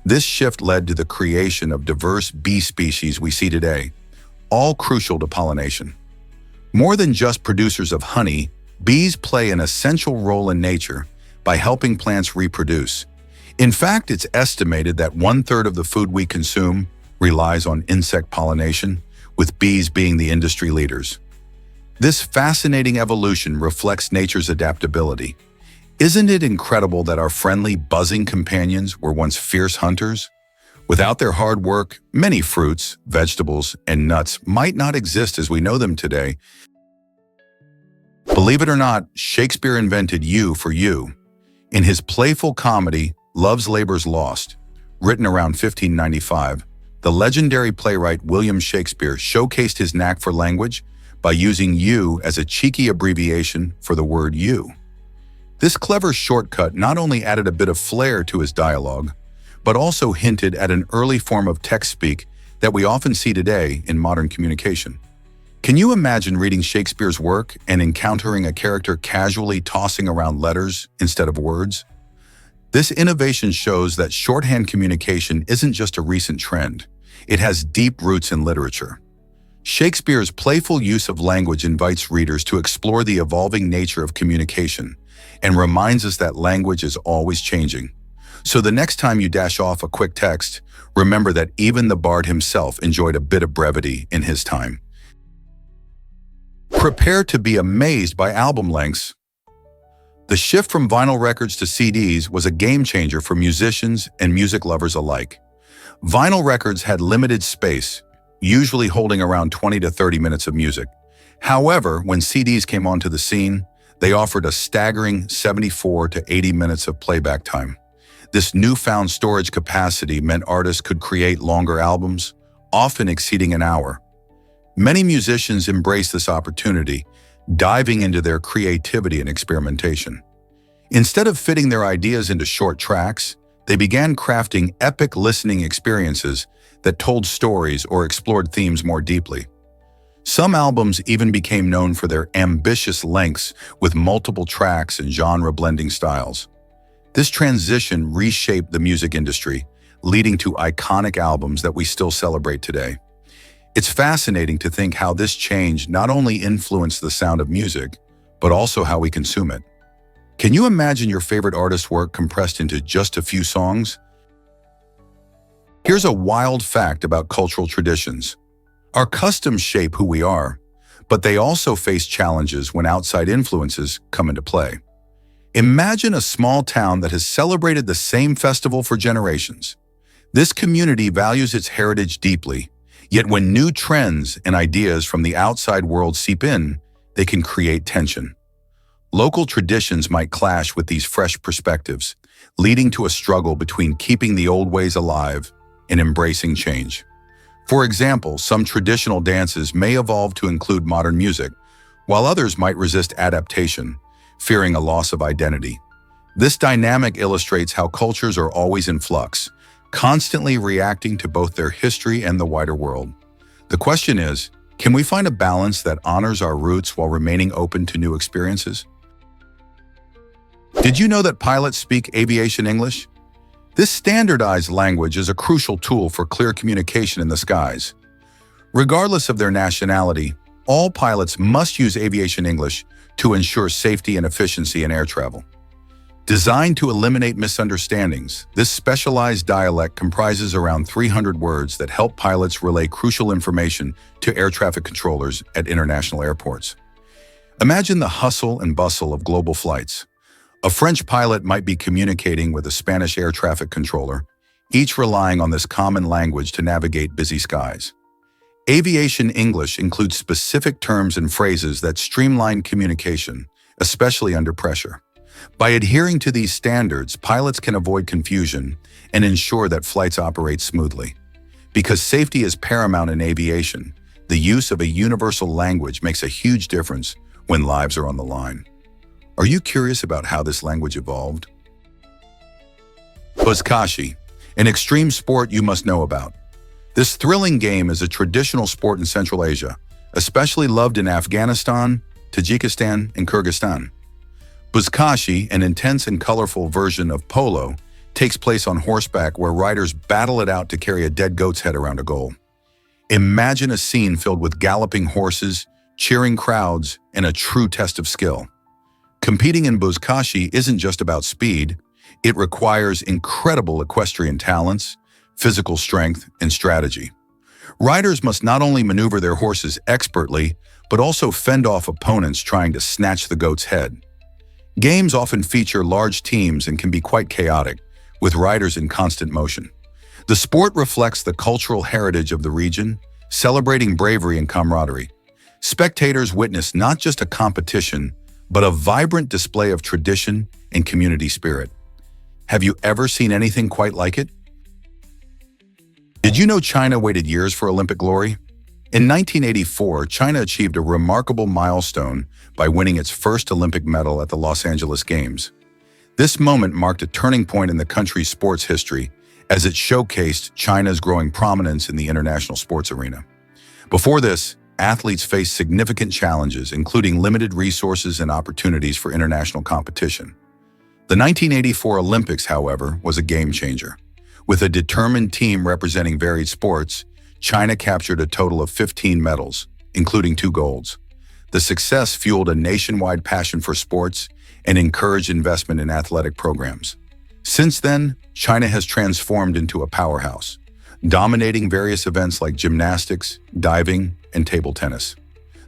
This shift led to the creation of diverse bee species we see today, all crucial to pollination. More than just producers of honey, bees play an essential role in nature by helping plants reproduce. In fact, it's estimated that 1/3 of the food we consume relies on insect pollination, with bees being the industry leaders. This fascinating evolution reflects nature's adaptability. Isn't it incredible that our friendly, buzzing companions were once fierce hunters? Without their hard work, many fruits, vegetables, and nuts might not exist as we know them today. Believe it or not, Shakespeare invented you for you. In his playful comedy, Love's Labour's Lost, written around 1595, the legendary playwright William Shakespeare showcased his knack for language by using you as a cheeky abbreviation for the word you. This clever shortcut not only added a bit of flair to his dialogue, but also hinted at an early form of text speak that we often see today in modern communication. Can you imagine reading Shakespeare's work and encountering a character casually tossing around letters instead of words? This innovation shows that shorthand communication isn't just a recent trend. It has deep roots in literature. Shakespeare's playful use of language invites readers to explore the evolving nature of communication and reminds us that language is always changing. So the next time you dash off a quick text, remember that even the bard himself enjoyed a bit of brevity in his time. Prepare to be amazed by album lengths. The shift from vinyl records to CDs was a game changer for musicians and music lovers alike. Vinyl records had limited space, usually holding around 20 to 30 minutes of music. However, when CDs came onto the scene, they offered a staggering 74 to 80 minutes of playback time. This newfound storage capacity meant artists could create longer albums, often exceeding an hour. Many musicians embraced this opportunity, diving into their creativity and experimentation. Instead of fitting their ideas into short tracks, they began crafting epic listening experiences that told stories or explored themes more deeply. Some albums even became known for their ambitious lengths with multiple tracks and genre-blending styles. This transition reshaped the music industry, leading to iconic albums that we still celebrate today. It's fascinating to think how this change not only influenced the sound of music, but also how we consume it. Can you imagine your favorite artist's work compressed into just a few songs? Here's a wild fact about cultural traditions. Our customs shape who we are, but they also face challenges when outside influences come into play. Imagine a small town that has celebrated the same festival for generations. This community values its heritage deeply, yet when new trends and ideas from the outside world seep in, they can create tension. Local traditions might clash with these fresh perspectives, leading to a struggle between keeping the old ways alive and embracing change. For example, some traditional dances may evolve to include modern music, while others might resist adaptation, fearing a loss of identity. This dynamic illustrates how cultures are always in flux, constantly reacting to both their history and the wider world. The question is, can we find a balance that honors our roots while remaining open to new experiences? Did you know that pilots speak aviation English? This standardized language is a crucial tool for clear communication in the skies. Regardless of their nationality, all pilots must use aviation English to ensure safety and efficiency in air travel. Designed to eliminate misunderstandings, this specialized dialect comprises around 300 words that help pilots relay crucial information to air traffic controllers at international airports. Imagine the hustle and bustle of global flights. A French pilot might be communicating with a Spanish air traffic controller, each relying on this common language to navigate busy skies. Aviation English includes specific terms and phrases that streamline communication, especially under pressure. By adhering to these standards, pilots can avoid confusion and ensure that flights operate smoothly. Because safety is paramount in aviation, the use of a universal language makes a huge difference when lives are on the line. Are you curious about how this language evolved? Buzkashi, an extreme sport you must know about. This thrilling game is a traditional sport in Central Asia, especially loved in Afghanistan, Tajikistan, and Kyrgyzstan. Buzkashi, an intense and colorful version of polo, takes place on horseback where riders battle it out to carry a dead goat's head around a goal. Imagine a scene filled with galloping horses, cheering crowds, and a true test of skill. Competing in Buzkashi isn't just about speed, it requires incredible equestrian talents, physical strength, and strategy. Riders must not only maneuver their horses expertly, but also fend off opponents trying to snatch the goat's head. Games often feature large teams and can be quite chaotic, with riders in constant motion. The sport reflects the cultural heritage of the region, celebrating bravery and camaraderie. Spectators witness not just a competition, but a vibrant display of tradition and community spirit. Have you ever seen anything quite like it? Did you know China waited years for Olympic glory? In 1984, China achieved a remarkable milestone by winning its first Olympic medal at the Los Angeles Games. This moment marked a turning point in the country's sports history as it showcased China's growing prominence in the international sports arena. Before this, athletes faced significant challenges, including limited resources and opportunities for international competition. The 1984 Olympics, however, was a game changer. With a determined team representing varied sports, China captured a total of 15 medals, including 2 golds. The success fueled a nationwide passion for sports and encouraged investment in athletic programs. Since then, China has transformed into a powerhouse, dominating various events like gymnastics, diving, and table tennis.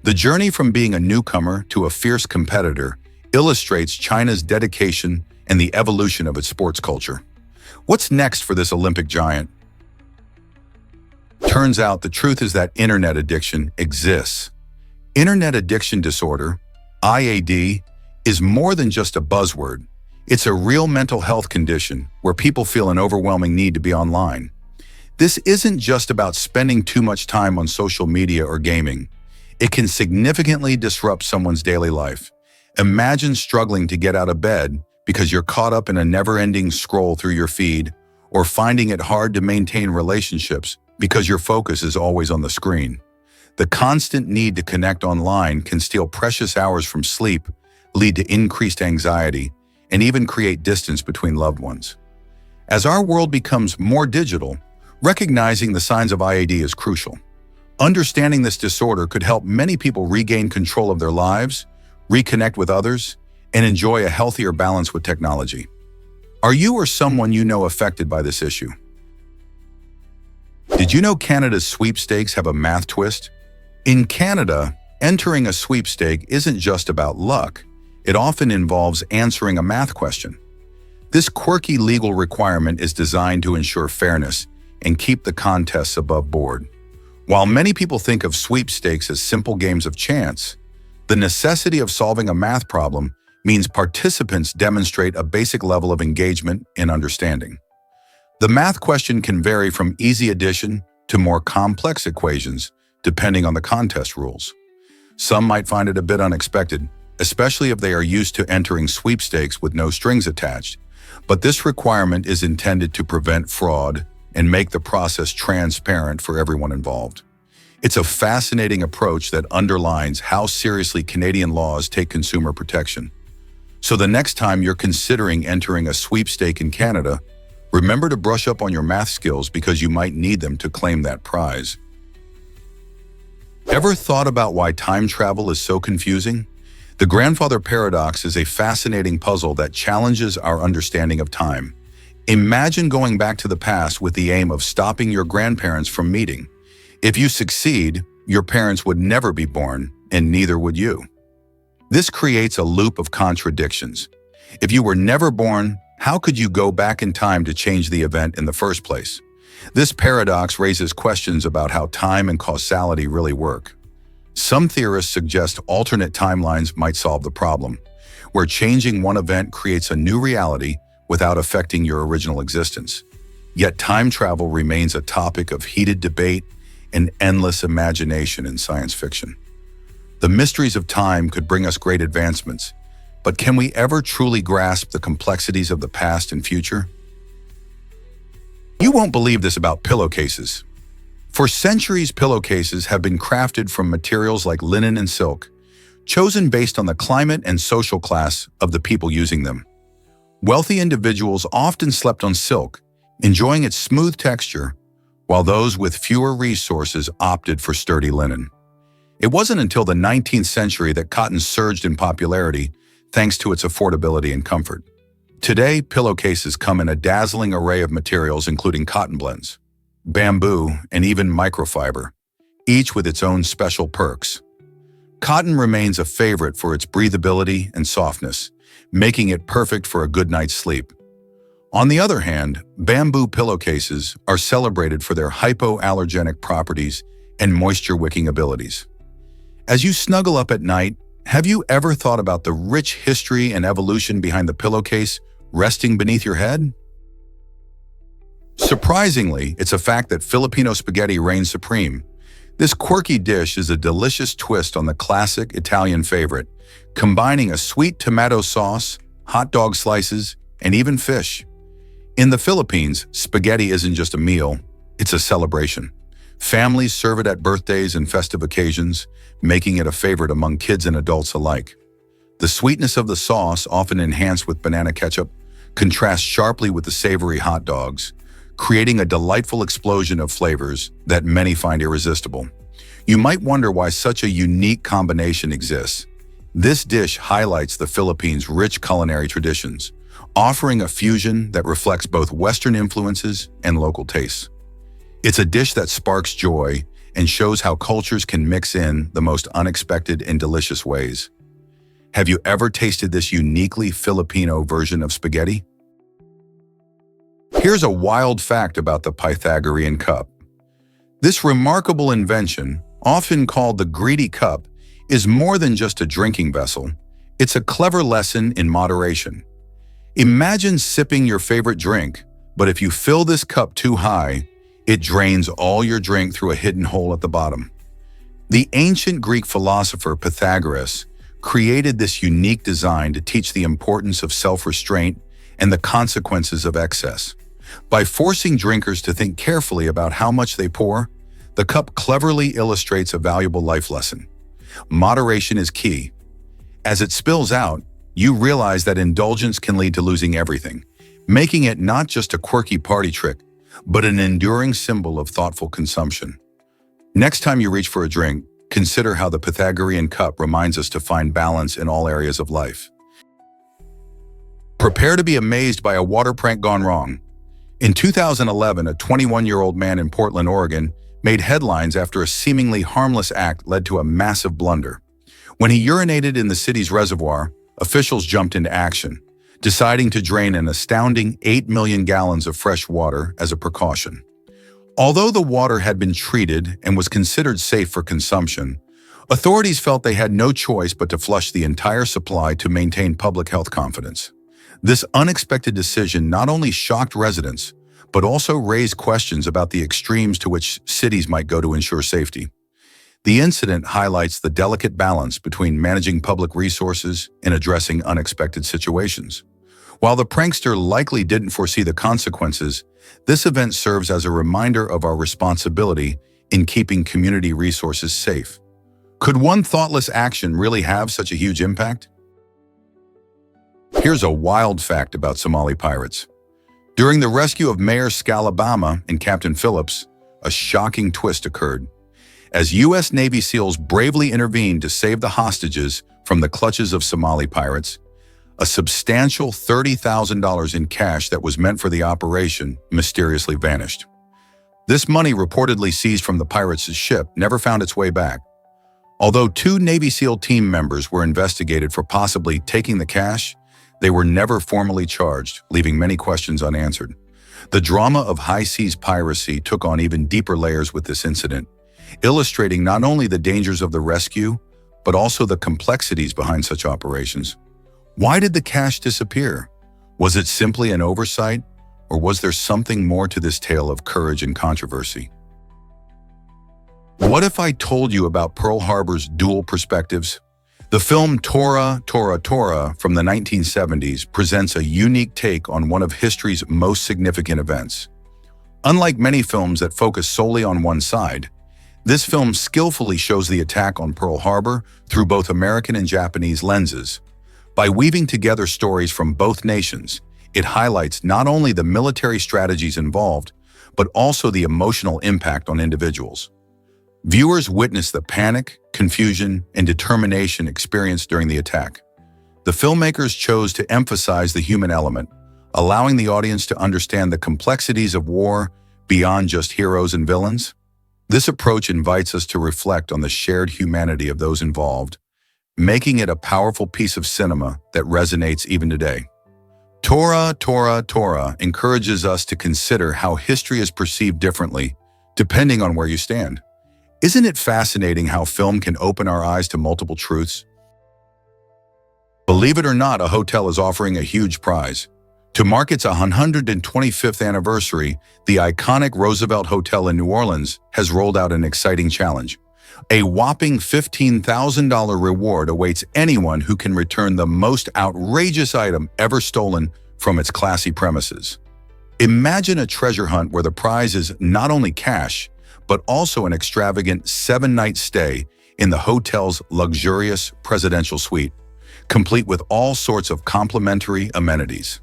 The journey from being a newcomer to a fierce competitor illustrates China's dedication and the evolution of its sports culture. What's next for this Olympic giant? Turns out the truth is that internet addiction exists. Internet addiction disorder, IAD, is more than just a buzzword. It's a real mental health condition where people feel an overwhelming need to be online. This isn't just about spending too much time on social media or gaming. It can significantly disrupt someone's daily life. Imagine struggling to get out of bed because you're caught up in a never-ending scroll through your feed, or finding it hard to maintain relationships because your focus is always on the screen. The constant need to connect online can steal precious hours from sleep, lead to increased anxiety, and even create distance between loved ones. As our world becomes more digital, recognizing the signs of IAD is crucial. Understanding this disorder could help many people regain control of their lives, reconnect with others, and enjoy a healthier balance with technology. Are you or someone you know affected by this issue? Did you know Canada's sweepstakes have a math twist? In Canada, entering a sweepstake isn't just about luck. It often involves answering a math question. This quirky legal requirement is designed to ensure fairness and keep the contests above board. While many people think of sweepstakes as simple games of chance, the necessity of solving a math problem means participants demonstrate a basic level of engagement and understanding. The math question can vary from easy addition to more complex equations, depending on the contest rules. Some might find it a bit unexpected, especially if they are used to entering sweepstakes with no strings attached. But this requirement is intended to prevent fraud and make the process transparent for everyone involved. It's a fascinating approach that underlines how seriously Canadian laws take consumer protection. So the next time you're considering entering a sweepstake in Canada, remember to brush up on your math skills because you might need them to claim that prize. Ever thought about why time travel is so confusing? The grandfather paradox is a fascinating puzzle that challenges our understanding of time. Imagine going back to the past with the aim of stopping your grandparents from meeting. If you succeed, your parents would never be born, and neither would you. This creates a loop of contradictions. If you were never born, how could you go back in time to change the event in the first place? This paradox raises questions about how time and causality really work. Some theorists suggest alternate timelines might solve the problem, where changing one event creates a new reality without affecting your original existence. Yet time travel remains a topic of heated debate and endless imagination in science fiction. The mysteries of time could bring us great advancements, but can we ever truly grasp the complexities of the past and future? You won't believe this about pillowcases. For centuries, pillowcases have been crafted from materials like linen and silk, chosen based on the climate and social class of the people using them. Wealthy individuals often slept on silk, enjoying its smooth texture, while those with fewer resources opted for sturdy linen. It wasn't until the 19th century that cotton surged in popularity, thanks to its affordability and comfort. Today, pillowcases come in a dazzling array of materials including cotton blends, bamboo, and even microfiber, each with its own special perks. Cotton remains a favorite for its breathability and softness, making it perfect for a good night's sleep. On the other hand, bamboo pillowcases are celebrated for their hypoallergenic properties and moisture-wicking abilities. As you snuggle up at night, have you ever thought about the rich history and evolution behind the pillowcase resting beneath your head? Surprisingly, it's a fact that Filipino spaghetti reigns supreme. This quirky dish is a delicious twist on the classic Italian favorite, combining a sweet tomato sauce, hot dog slices, and even fish. In the Philippines, spaghetti isn't just a meal, it's a celebration. Families serve it at birthdays and festive occasions, making it a favorite among kids and adults alike. The sweetness of the sauce, often enhanced with banana ketchup, contrasts sharply with the savory hot dogs, creating a delightful explosion of flavors that many find irresistible. You might wonder why such a unique combination exists. This dish highlights the Philippines' rich culinary traditions, offering a fusion that reflects both Western influences and local tastes. It's a dish that sparks joy and shows how cultures can mix in the most unexpected and delicious ways. Have you ever tasted this uniquely Filipino version of spaghetti? Here's a wild fact about the Pythagorean cup. This remarkable invention, often called the greedy cup, is more than just a drinking vessel. It's a clever lesson in moderation. Imagine sipping your favorite drink, but if you fill this cup too high, it drains all your drink through a hidden hole at the bottom. The ancient Greek philosopher Pythagoras created this unique design to teach the importance of self-restraint and the consequences of excess. By forcing drinkers to think carefully about how much they pour, the cup cleverly illustrates a valuable life lesson. Moderation is key. As it spills out, you realize that indulgence can lead to losing everything, making it not just a quirky party trick, but an enduring symbol of thoughtful consumption. Next time you reach for a drink, consider how the Pythagorean cup reminds us to find balance in all areas of life. Prepare to be amazed by a water prank gone wrong. In 2011, a 21-year-old man in Portland, Oregon, made headlines after a seemingly harmless act led to a massive blunder. When he urinated in the city's reservoir, officials jumped into action, deciding to drain an astounding 8 million gallons of fresh water as a precaution. Although the water had been treated and was considered safe for consumption, authorities felt they had no choice but to flush the entire supply to maintain public health confidence. This unexpected decision not only shocked residents, but also raised questions about the extremes to which cities might go to ensure safety. The incident highlights the delicate balance between managing public resources and addressing unexpected situations. While the prankster likely didn't foresee the consequences, this event serves as a reminder of our responsibility in keeping community resources safe. Could one thoughtless action really have such a huge impact? Here's a wild fact about Somali pirates. During the rescue of Mayor Scalabama and Captain Phillips, a shocking twist occurred. As U.S. Navy SEALs bravely intervened to save the hostages, from the clutches of Somali pirates, a substantial $30,000 in cash that was meant for the operation mysteriously vanished. This money, reportedly seized from the pirates' ship, never found its way back. Although 2 Navy SEAL team members were investigated for possibly taking the cash, they were never formally charged, leaving many questions unanswered. The drama of high seas piracy took on even deeper layers with this incident, illustrating not only the dangers of the rescue, but also the complexities behind such operations. Why did the cash disappear? Was it simply an oversight, or was there something more to this tale of courage and controversy? What if I told you about Pearl Harbor's dual perspectives? The film Tora, Tora, Tora from the 1970s presents a unique take on one of history's most significant events. Unlike many films that focus solely on one side, this film skillfully shows the attack on Pearl Harbor through both American and Japanese lenses. By weaving together stories from both nations, it highlights not only the military strategies involved, but also the emotional impact on individuals. Viewers witness the panic, confusion, and determination experienced during the attack. The filmmakers chose to emphasize the human element, allowing the audience to understand the complexities of war beyond just heroes and villains. This approach invites us to reflect on the shared humanity of those involved, making it a powerful piece of cinema that resonates even today. Tora, Tora, Tora encourages us to consider how history is perceived differently, depending on where you stand. Isn't it fascinating how film can open our eyes to multiple truths? Believe it or not, a hotel is offering a huge prize. To mark its 125th anniversary, the iconic Roosevelt Hotel in New Orleans has rolled out an exciting challenge. A whopping $15,000 reward awaits anyone who can return the most outrageous item ever stolen from its classy premises. Imagine a treasure hunt where the prize is not only cash, but also an extravagant 7-night stay in the hotel's luxurious presidential suite, complete with all sorts of complimentary amenities.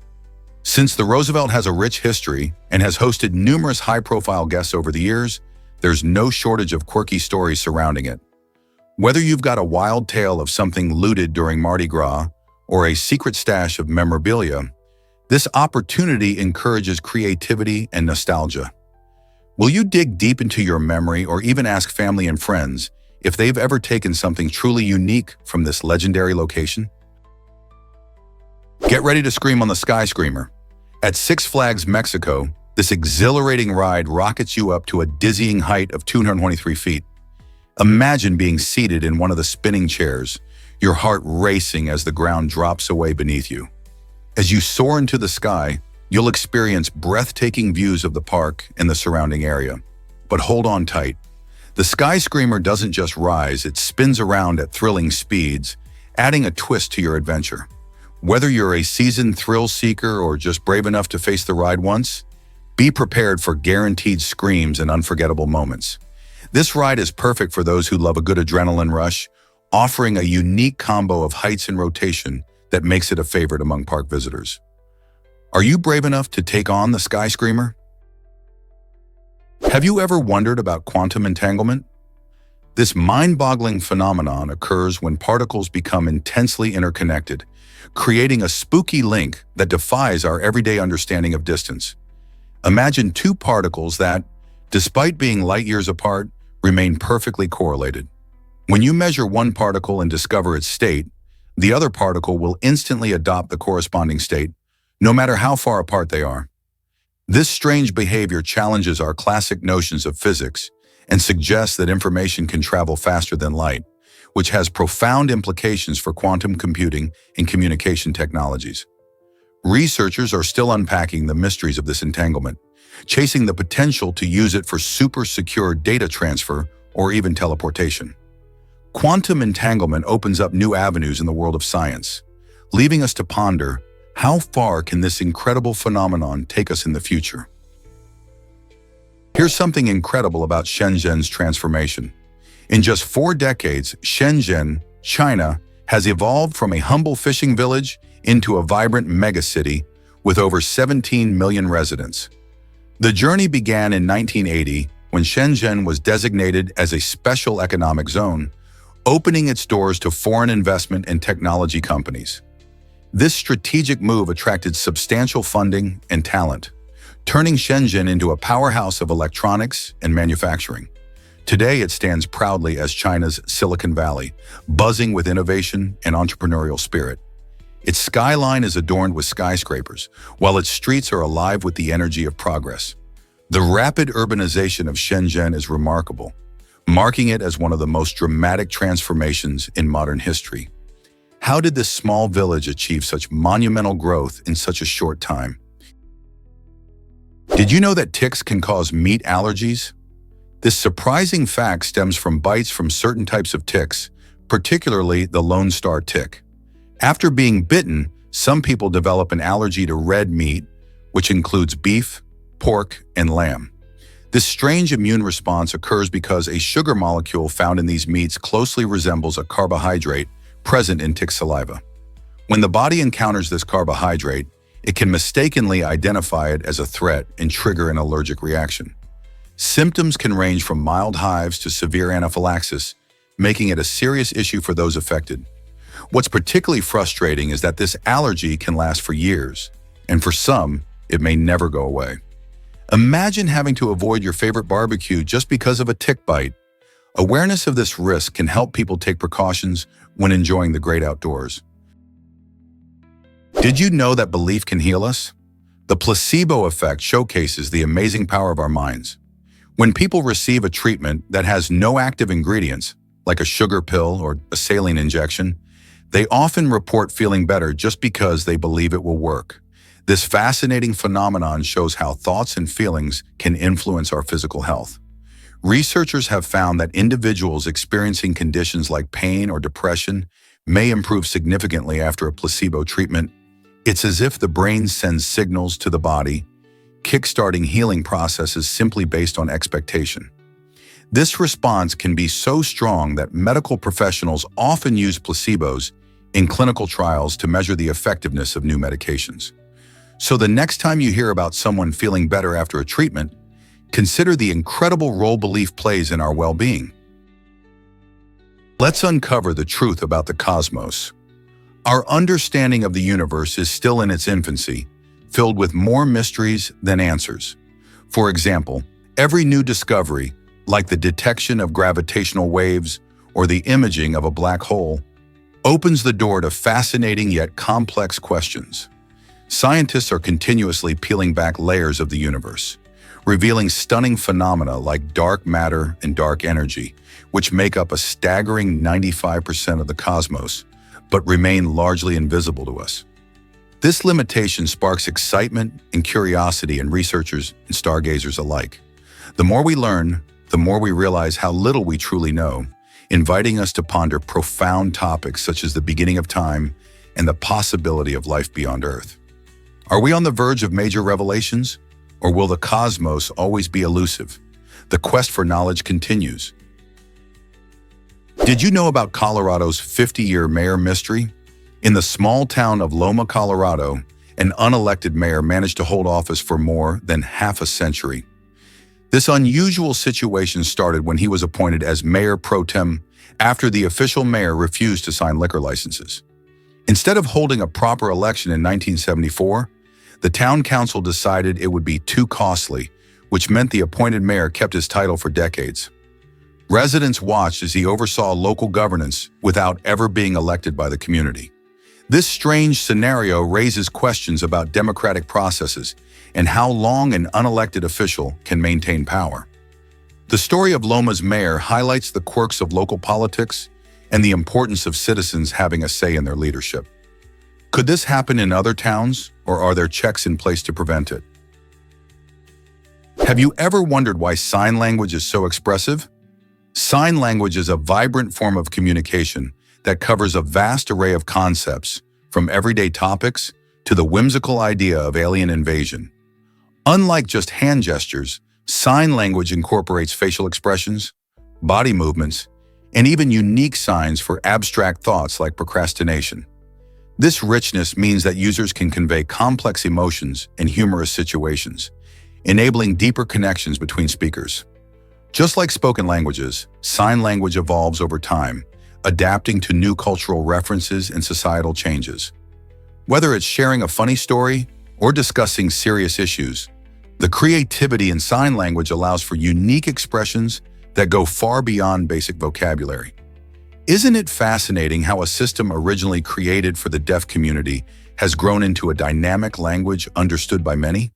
Since the Roosevelt has a rich history and has hosted numerous high-profile guests over the years, there's no shortage of quirky stories surrounding it. Whether you've got a wild tale of something looted during Mardi Gras or a secret stash of memorabilia, this opportunity encourages creativity and nostalgia. Will you dig deep into your memory or even ask family and friends if they've ever taken something truly unique from this legendary location? Get ready to scream on the Sky Screamer. At Six Flags Mexico, this exhilarating ride rockets you up to a dizzying height of 223 feet. Imagine being seated in one of the spinning chairs, your heart racing as the ground drops away beneath you. As you soar into the sky, you'll experience breathtaking views of the park and the surrounding area. But hold on tight. The Sky Screamer doesn't just rise, it spins around at thrilling speeds, adding a twist to your adventure. Whether you're a seasoned thrill seeker or just brave enough to face the ride once, be prepared for guaranteed screams and unforgettable moments. This ride is perfect for those who love a good adrenaline rush, offering a unique combo of heights and rotation that makes it a favorite among park visitors. Are you brave enough to take on the Sky Screamer? Have you ever wondered about quantum entanglement? This mind-boggling phenomenon occurs when particles become intensely interconnected, creating a spooky link that defies our everyday understanding of distance. Imagine 2 particles that, despite being light years apart, remain perfectly correlated. When you measure one particle and discover its state, the other particle will instantly adopt the corresponding state, no matter how far apart they are. This strange behavior challenges our classic notions of physics and suggests that information can travel faster than light, which has profound implications for quantum computing and communication technologies. Researchers are still unpacking the mysteries of this entanglement, chasing the potential to use it for super secure data transfer or even teleportation. Quantum entanglement opens up new avenues in the world of science, leaving us to ponder, how far can this incredible phenomenon take us in the future? Here's something incredible about Shenzhen's transformation. In just 4 decades, Shenzhen, China, has evolved from a humble fishing village into a vibrant megacity with over 17 million residents. The journey began in 1980 when Shenzhen was designated as a special economic zone, opening its doors to foreign investment and technology companies. This strategic move attracted substantial funding and talent, turning Shenzhen into a powerhouse of electronics and manufacturing. Today, it stands proudly as China's Silicon Valley, buzzing with innovation and entrepreneurial spirit. Its skyline is adorned with skyscrapers, while its streets are alive with the energy of progress. The rapid urbanization of Shenzhen is remarkable, marking it as one of the most dramatic transformations in modern history. How did this small village achieve such monumental growth in such a short time? Did you know that ticks can cause meat allergies? This surprising fact stems from bites from certain types of ticks, particularly the Lone Star tick. After being bitten, some people develop an allergy to red meat, which includes beef, pork, and lamb. This strange immune response occurs because a sugar molecule found in these meats closely resembles a carbohydrate present in tick saliva. When the body encounters this carbohydrate, it can mistakenly identify it as a threat and trigger an allergic reaction. Symptoms can range from mild hives to severe anaphylaxis, making it a serious issue for those affected. What's particularly frustrating is that this allergy can last for years, and for some, it may never go away. Imagine having to avoid your favorite barbecue just because of a tick bite. Awareness of this risk can help people take precautions when enjoying the great outdoors. Did you know that belief can heal us? The placebo effect showcases the amazing power of our minds. When people receive a treatment that has no active ingredients, like a sugar pill or a saline injection, they often report feeling better just because they believe it will work. This fascinating phenomenon shows how thoughts and feelings can influence our physical health. Researchers have found that individuals experiencing conditions like pain or depression may improve significantly after a placebo treatment. It's as if the brain sends signals to the body, kickstarting healing processes simply based on expectation. This response can be so strong that medical professionals often use placebos in clinical trials to measure the effectiveness of new medications. So the next time you hear about someone feeling better after a treatment, consider the incredible role belief plays in our well-being. Let's uncover the truth about the cosmos. Our understanding of the universe is still in its infancy, filled with more mysteries than answers. For example, every new discovery, like the detection of gravitational waves or the imaging of a black hole, opens the door to fascinating yet complex questions. Scientists are continuously peeling back layers of the universe, revealing stunning phenomena like dark matter and dark energy, which make up a staggering 95% of the cosmos, but remain largely invisible to us. This limitation sparks excitement and curiosity in researchers and stargazers alike. The more we learn, the more we realize how little we truly know, inviting us to ponder profound topics such as the beginning of time and the possibility of life beyond Earth. Are we on the verge of major revelations, or will the cosmos always be elusive? The quest for knowledge continues. Did you know about Colorado's 50-year mayor mystery? In the small town of Loma, Colorado, an unelected mayor managed to hold office for more than half a century. This unusual situation started when he was appointed as mayor pro tem after the official mayor refused to sign liquor licenses. Instead of holding a proper election in 1974, the town council decided it would be too costly, which meant the appointed mayor kept his title for decades. Residents watched as he oversaw local governance without ever being elected by the community. This strange scenario raises questions about democratic processes and how long an unelected official can maintain power. The story of Loma's mayor highlights the quirks of local politics and the importance of citizens having a say in their leadership. Could this happen in other towns, or are there checks in place to prevent it? Have you ever wondered why sign language is so expressive? Sign language is a vibrant form of communication that covers a vast array of concepts, from everyday topics to the whimsical idea of alien invasion. Unlike just hand gestures, sign language incorporates facial expressions, body movements, and even unique signs for abstract thoughts like procrastination. This richness means that users can convey complex emotions in humorous situations, enabling deeper connections between speakers. Just like spoken languages, sign language evolves over time, adapting to new cultural references and societal changes. Whether it's sharing a funny story or discussing serious issues, the creativity in sign language allows for unique expressions that go far beyond basic vocabulary. Isn't it fascinating how a system originally created for the deaf community has grown into a dynamic language understood by many?